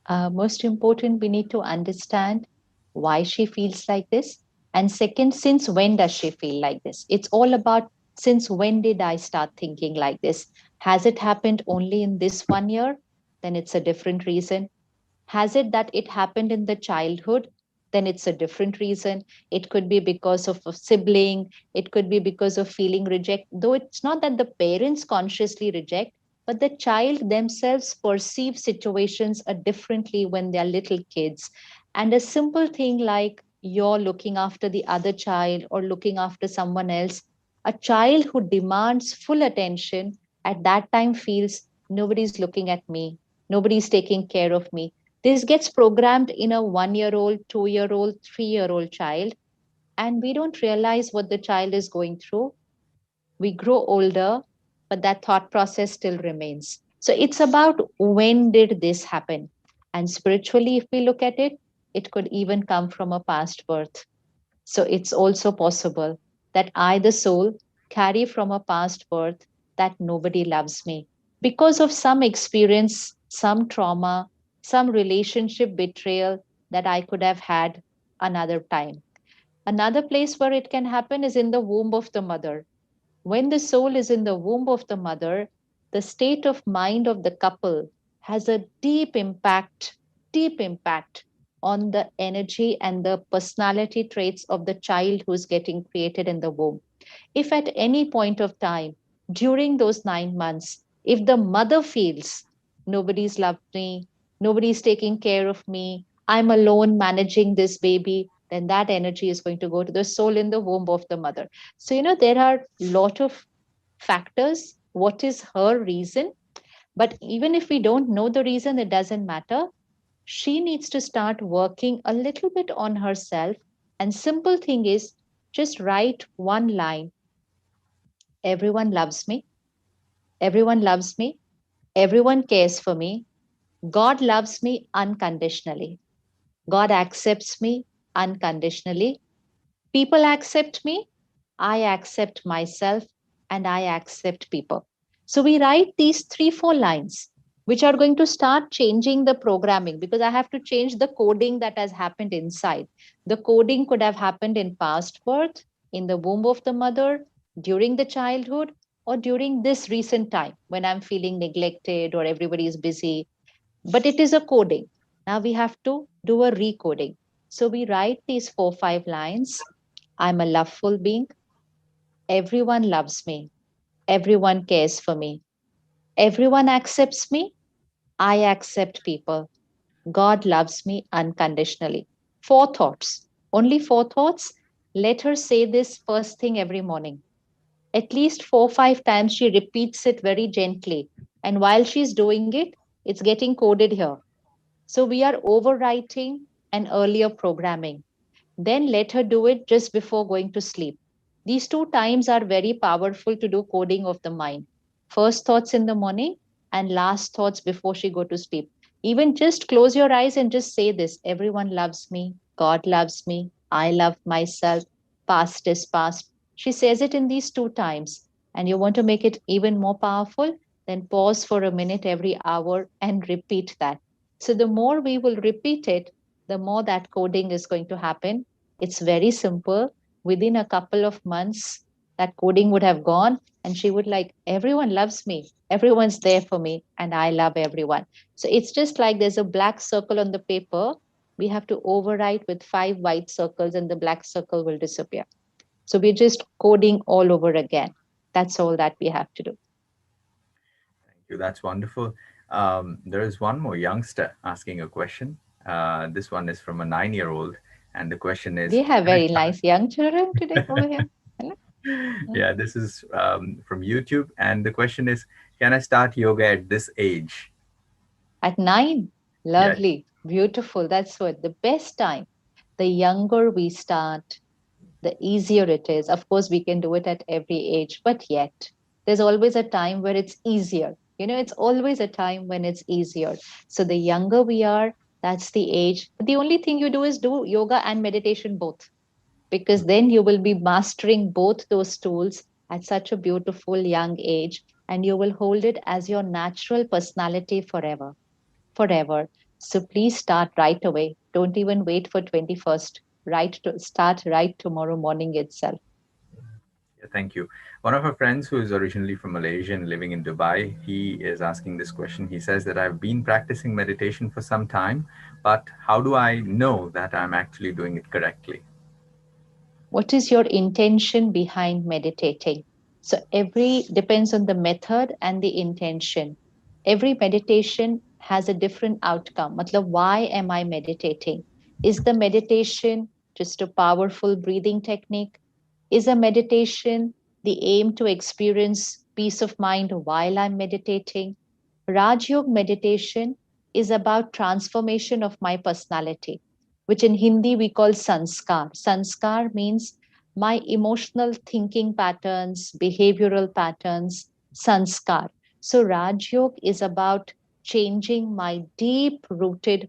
Most important, we need to understand why she feels like this. And second, since when does she feel like this? It's all about since when did I start thinking like this? Has it happened only in this 1 year? Then it's a different reason. Has it that it happened in the childhood? Then it's a different reason. It could be because of a sibling. It could be because of feeling reject. Though it's not that the parents consciously reject, but the child themselves perceive situations differently when they're little kids. And a simple thing like you're looking after the other child or looking after someone else, a child who demands full attention at that time feels nobody's looking at me, nobody's taking care of me. This gets programmed in a 1 year old, 2 year old, 3 year old child, and we don't realize what the child is going through. We grow older, but that thought process still remains. So it's about when did this happen? And spiritually, if we look at it, it could even come from a past birth. So it's also possible that I, the soul, carry from a past birth that nobody loves me because of some experience, some trauma, some relationship betrayal that I could have had another time. Another place where it can happen is in the womb of the mother. When the soul is in the womb of the mother, the state of mind of the couple has a deep impact on the energy and the personality traits of the child who's getting created in the womb. If at any point of time during those 9 months, if the mother feels nobody's loved me, nobody's taking care of me, I'm alone managing this baby, then that energy is going to go to the soul in the womb of the mother. So, there are a lot of factors. What is her reason? But even if we don't know the reason, it doesn't matter. She needs to start working a little bit on herself. And simple thing is just write one line. Everyone loves me. Everyone loves me. Everyone cares for me. God loves me unconditionally. God accepts me unconditionally. People accept me. I accept myself, and I accept people. So we write these 3, 4 lines, which are going to start changing the programming, because I have to change the coding that has happened inside. The coding could have happened in past birth, in the womb of the mother, during the childhood, or during this recent time when I'm feeling neglected or everybody is busy, but it is a coding. Now we have to do a recoding. So we write these 4, 5 lines. I'm a loveful being. Everyone loves me. Everyone cares for me. Everyone accepts me. I accept people. God loves me unconditionally. 4 thoughts. Only 4 thoughts. Let her say this first thing every morning. At least 4, 5 times she repeats it very gently. And while she's doing it, it's getting coded here. So we are overwriting an earlier programming. Then let her do it just before going to sleep. These 2 times are very powerful to do coding of the mind. First thoughts in the morning and last thoughts before she go to sleep. Even just close your eyes and just say this. Everyone loves me. God loves me. I love myself. Past is past. She says it in these 2 times. And you want to make it even more powerful, then pause for a minute every hour and repeat that. So the more we will repeat it, the more that coding is going to happen. It's very simple. Within a couple of months, that coding would have gone, and she would like, everyone loves me, everyone's there for me, and I love everyone. So it's just like there's a black circle on the paper. We have to overwrite with 5 white circles, and the black circle will disappear. So we're just coding all over again. That's all that we have to do. Thank you. That's wonderful. There is one more youngster asking a question. This one is from a 9-year-old, and the question is, We have can I very start? nice young children today over here. Hello? Yeah, this is from YouTube, and the question is, can I start yoga at this age? At 9, Yes. lovely, beautiful. That's what the best time. The younger we start, the easier it is. Of course, we can do it at every age, but yet there's always a time where it's easier. It's always a time when it's easier. So the younger we are, that's the age. The only thing you do is do yoga and meditation both, because then you will be mastering both those tools at such a beautiful young age, and you will hold it as your natural personality forever. Forever. So please start right away. Don't even wait for 21st. Start right tomorrow morning itself. Yeah, thank you. One of our friends who is originally from Malaysia and living in Dubai, he is asking this question. He says that I've been practicing meditation for some time, but how do I know that I'm actually doing it correctly? What is your intention behind meditating? So every depends on the method and the intention. Every meditation has a different outcome. Matlab, why am I meditating? Is the meditation just a powerful breathing technique? Is a meditation the aim to experience peace of mind while I'm meditating? Raj Yoga meditation is about transformation of my personality, which in Hindi we call sanskar. Sanskar means my emotional thinking patterns, behavioral patterns, sanskar. So Raj Yoga is about changing my deep rooted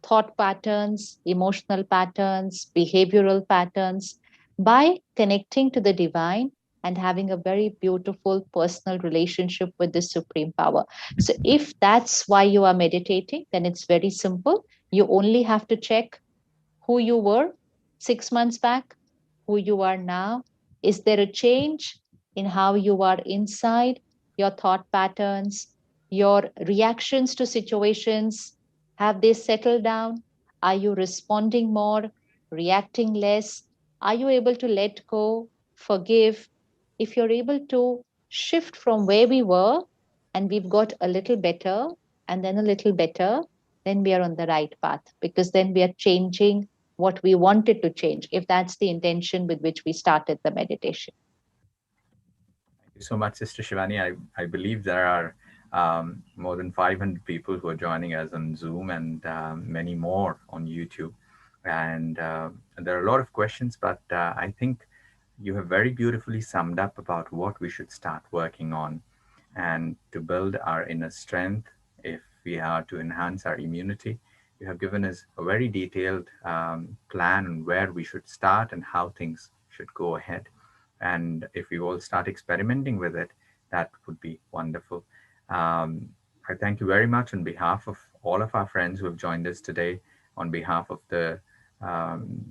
thought patterns, emotional patterns, behavioral patterns by connecting to the divine and having a very beautiful personal relationship with the supreme power. So, if that's why you are meditating, then it's very simple. You only have to check who you were 6 months back, who you are now. Is there a change in how you are inside, your thought patterns, your reactions to situations? Have they settled down? Are you responding more, reacting less? Are you able to let go, forgive? If you're able to shift from where we were and we've got a little better and then a little better, then we are on the right path, because then we are changing what we wanted to change, if that's the intention with which we started the meditation. Thank you so much, Sister Shivani. I believe there are more than 500 people who are joining us on Zoom and many more on YouTube. And there are a lot of questions, but I think you have very beautifully summed up about what we should start working on and to build our inner strength if we are to enhance our immunity. You have given us a very detailed plan on where we should start and how things should go ahead. And if we all start experimenting with it, that would be wonderful. Um, I thank you very much on behalf of all of our friends who have joined us today, on behalf of the um,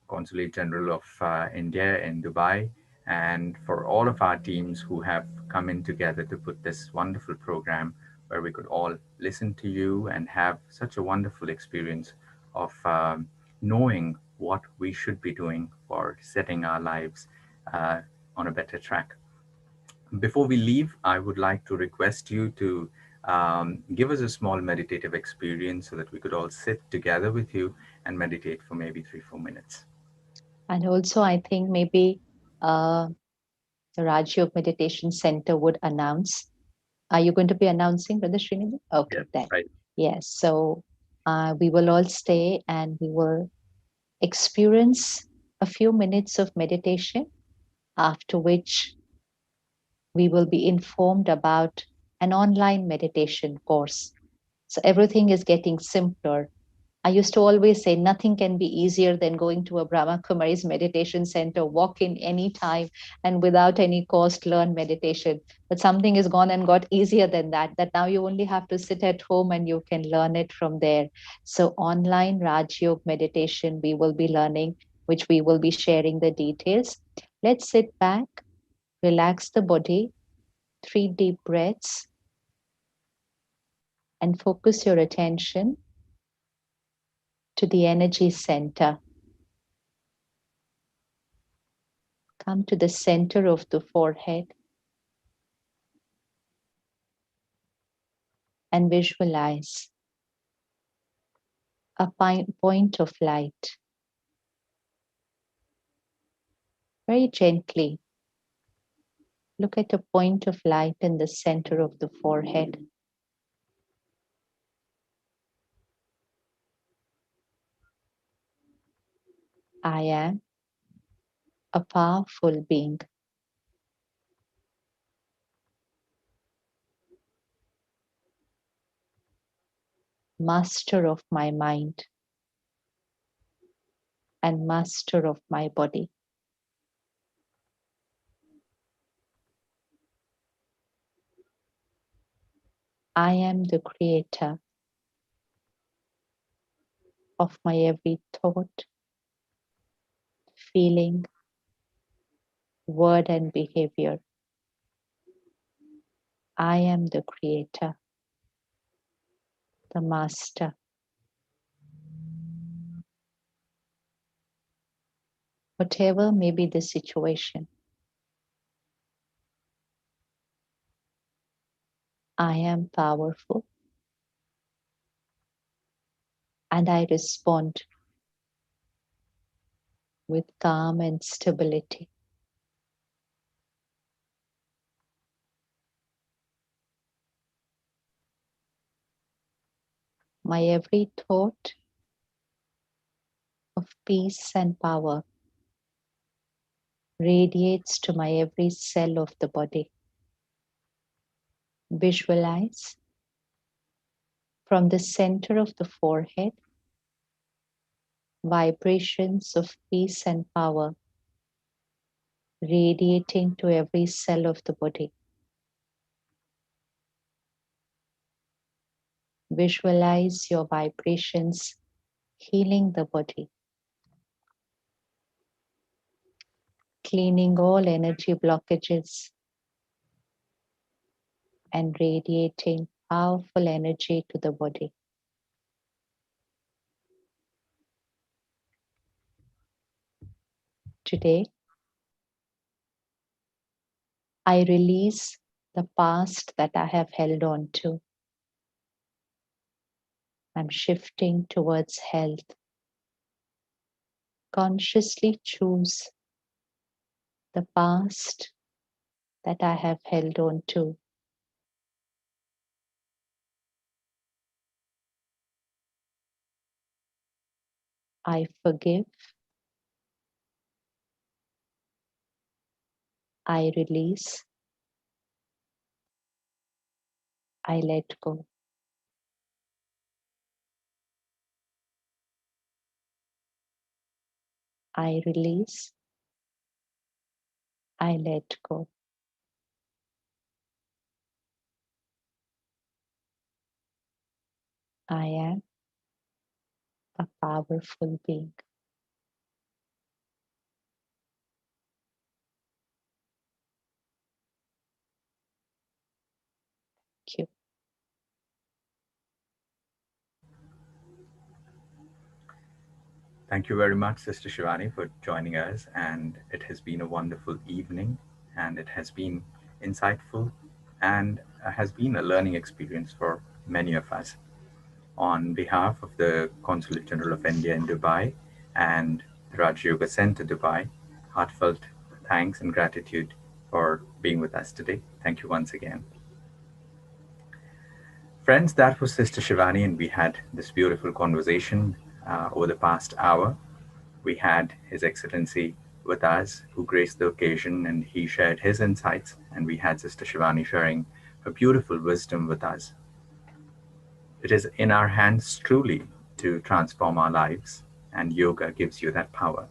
Consulate General of India in Dubai, and for all of our teams who have come in together to put this wonderful program where we could all listen to you and have such a wonderful experience of knowing what we should be doing for setting our lives uh, on a better track. Before we leave, I would like to request you to give us a small meditative experience so that we could all sit together with you and meditate for maybe 3-4 minutes. And also, I think maybe uh, the Rajyog Meditation Center would announce. Are you going to be announcing, Brother Srinivas? Okay, Yes, then. right. Yes. So we will all stay and we will experience a few minutes of meditation, after which we will be informed about an online meditation course. So everything is getting simpler. I used to always say nothing can be easier than going to a Brahma Kumari's meditation center, walk in any time and without any cost learn meditation. But something has gone and got easier than that, that now you only have to sit at home and you can learn it from there. So online Raj Yoga meditation, we will be learning, which we will be sharing the details. Let's sit back, relax the body, 3 deep breaths, and focus your attention to the energy center. Come to the center of the forehead and visualize a point of light. Very gently look at a point of light in the center of the forehead. I am a powerful being. Master of my mind and master of my body. I am the creator of my every thought, feeling, word, and behavior. I am the creator, the master. Whatever may be the situation, I am powerful and I respond with calm and stability. My every thought of peace and power radiates to my every cell of the body. Visualize from the center of the forehead vibrations of peace and power radiating to every cell of the body. Visualize your vibrations healing the body, cleaning all energy blockages and radiating powerful energy to the body. Today, I release the past that I have held on to. I'm shifting towards health, consciously choose the past that I have held on to. I forgive, I release, I let go. I release, I let go. I am a powerful being. Thank you. Thank you very much, Sister Shivani, for joining us. And it has been a wonderful evening, and it has been insightful, and has been a learning experience for many of us. On behalf of the Consulate General of India in Dubai and the Raj Yoga Center Dubai, heartfelt thanks and gratitude for being with us today. Thank you once again. Friends, that was Sister Shivani, and we had this beautiful conversation over the past hour. We had His Excellency with us, who graced the occasion, and he shared his insights. And we had Sister Shivani sharing her beautiful wisdom with us. It is in our hands truly to transform our lives, and yoga gives you that power.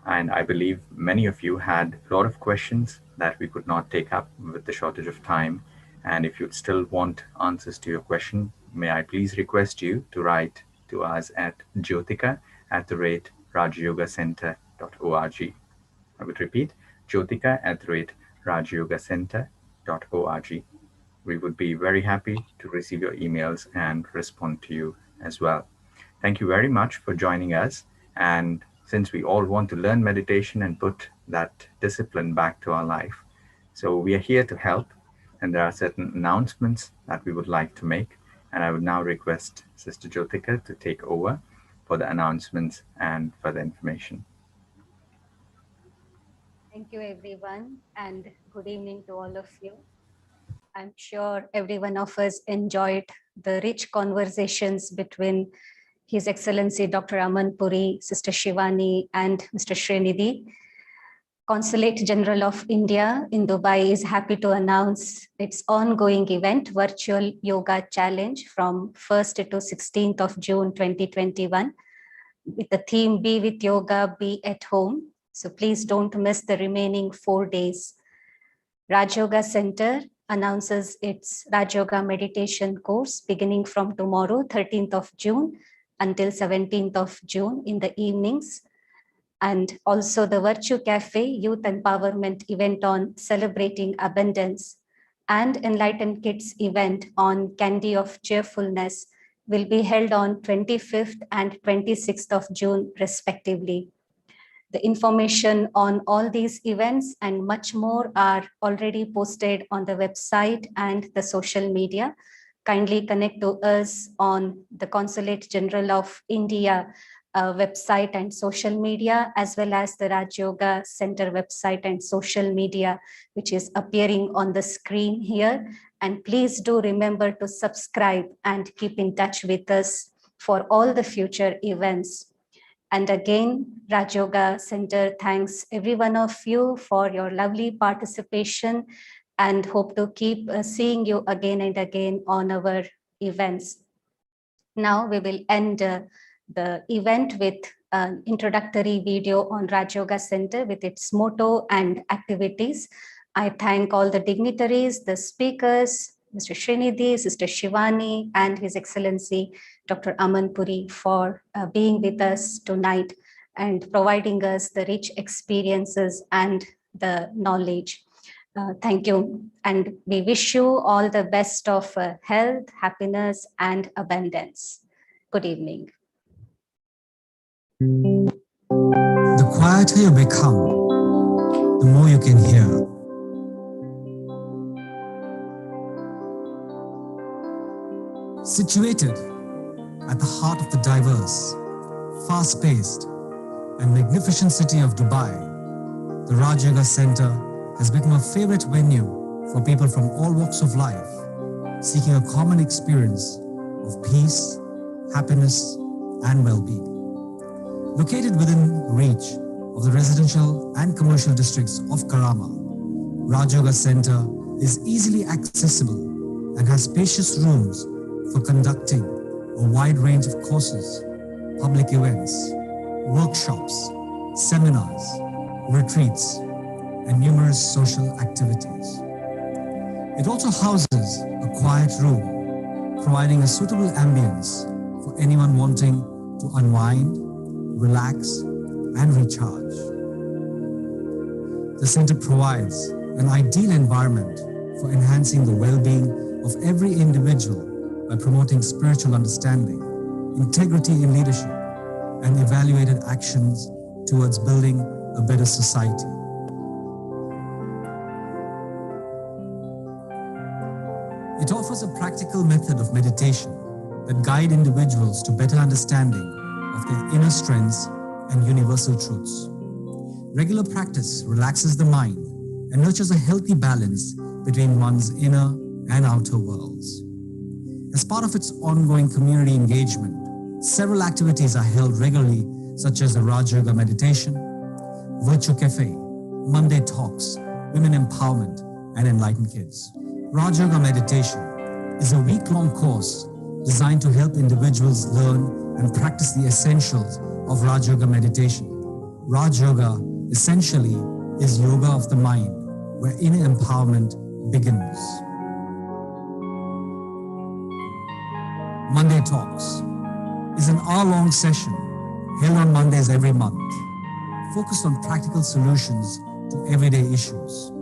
And I believe many of you had a lot of questions that we could not take up with the shortage of time. And if you'd still want answers to your question, may I please request you to write to us at jyotika@rajyogacenter.org. I would repeat, jyotika@rajyogacenter.org. We would be very happy to receive your emails and respond to you as well. Thank you very much for joining us. And since we all want to learn meditation and put that discipline back to our life, so we are here to help. And there are certain announcements that we would like to make. And I would now request Sister Jyotika to take over for the announcements and further information. Thank you, everyone, and good evening to all of you. I'm sure every one of us enjoyed the rich conversations between His Excellency Dr. Aman Puri, Sister Shivani, and Mr. Srinidhi. Consulate General of India in Dubai is happy to announce its ongoing event, Virtual Yoga Challenge, from 1st to 16th of June 2021, with the theme Be with Yoga, Be at Home. So please don't miss the remaining 4 days. Raj Yoga Center announces its Raj Yoga meditation course beginning from tomorrow, 13th of June, until 17th of June in the evenings. And also the Virtue Cafe Youth Empowerment event on celebrating abundance and Enlightened Kids event on Candy of Cheerfulness will be held on 25th and 26th of June, respectively. The information on all these events and much more are already posted on the website and the social media. Kindly connect to us on the Consulate General of India website and social media, as well as the Raj Yoga Center website and social media, which is appearing on the screen here. And please do remember to subscribe and keep in touch with us for all the future events. And again, Raj Yoga Center thanks every one of you for your lovely participation and hope to keep seeing you again and again on our events. Now we will end the event with an introductory video on Raj Yoga Center with its motto and activities. I thank all the dignitaries, the speakers, Mr. Srinidhi, Sister Shivani, and His Excellency Dr. Aman Puri for being with us tonight and providing us the rich experiences and the knowledge. Thank you. And we wish you all the best of health, happiness, and abundance. Good evening. The quieter you become, the more you can hear. Situated at the heart of the diverse, fast-paced, and magnificent city of Dubai, the Raj Yoga Center has become a favorite venue for people from all walks of life, seeking a common experience of peace, happiness, and well-being. Located within reach of the residential and commercial districts of Karama, Raj Yoga Center is easily accessible and has spacious rooms for conducting a wide range of courses, public events, workshops, seminars, retreats, and numerous social activities. It also houses a quiet room, providing a suitable ambience for anyone wanting to unwind, relax, and recharge. The center provides an ideal environment for enhancing the well-being of every individual by promoting spiritual understanding, integrity in leadership, and evaluated actions towards building a better society. It offers a practical method of meditation that guide individuals to better understanding of their inner strengths and universal truths. Regular practice relaxes the mind and nurtures a healthy balance between one's inner and outer worlds. As part of its ongoing community engagement, several activities are held regularly, such as the Raj Yoga Meditation, Virtual Cafe, Monday Talks, Women Empowerment, and Enlightened Kids. Raj Yoga Meditation is a week-long course designed to help individuals learn and practice the essentials of Raj Yoga Meditation. Raj Yoga essentially is yoga of the mind, where inner empowerment begins. Monday Talks is an hour-long session held on Mondays every month, focused on practical solutions to everyday issues.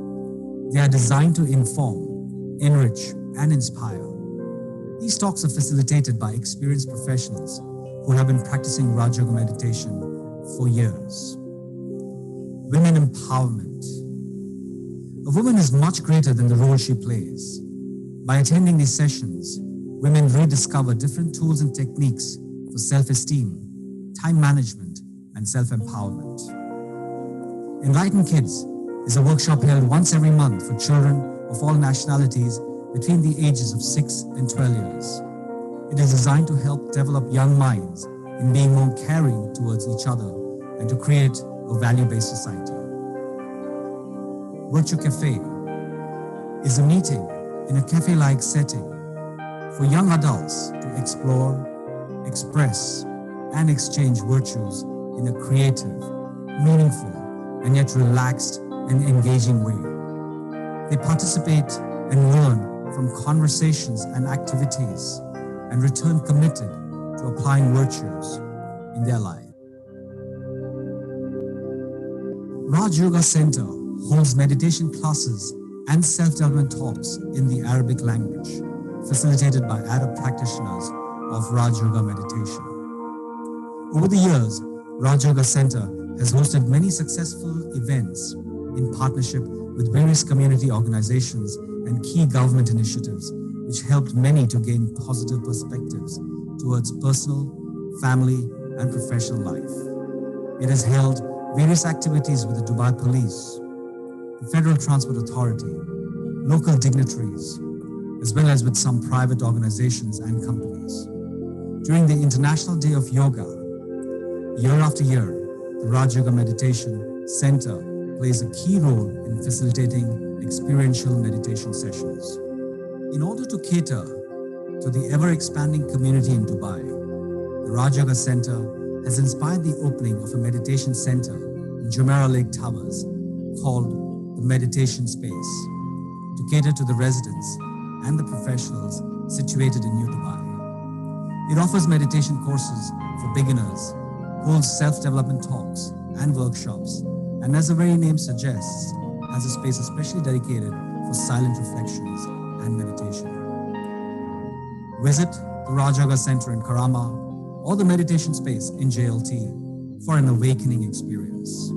They are designed to inform, enrich, and inspire. These talks are facilitated by experienced professionals who have been practicing Raj Yoga meditation for years. Women empowerment. A woman is much greater than the role she plays. By attending these sessions, women rediscover different tools and techniques for self-esteem, time management, and self-empowerment. Enlightened Kids is a workshop held once every month for children of all nationalities between the ages of 6 and 12 years. It is designed to help develop young minds in being more caring towards each other and to create a value-based society. Virtual Cafe is a meeting in a cafe-like setting for young adults to explore, express, and exchange virtues in a creative, meaningful, and yet relaxed and engaging way. They participate and learn from conversations and activities and return committed to applying virtues in their life. Raj Yoga Center holds meditation classes and self-development talks in the Arabic language, facilitated by Arab practitioners of Raj Yoga meditation. Over the years, Raj Yoga Center has hosted many successful events in partnership with various community organizations and key government initiatives, which helped many to gain positive perspectives towards personal, family, and professional life. It has held various activities with the Dubai Police, the Federal Transport Authority, local dignitaries, as well as with some private organizations and companies. During the International Day of Yoga, year after year, the Raj Yoga Meditation Center plays a key role in facilitating experiential meditation sessions. In order to cater to the ever-expanding community in Dubai, the Raj Yoga Center has inspired the opening of a meditation center in Jumeirah Lake Towers called the Meditation Space to cater to the residents and the professionals situated in New Dubai. It offers meditation courses for beginners, holds self-development talks and workshops, and as the very name suggests, has a space especially dedicated for silent reflections and meditation. Visit the Raj Yoga Center in Karama or the meditation space in JLT for an awakening experience.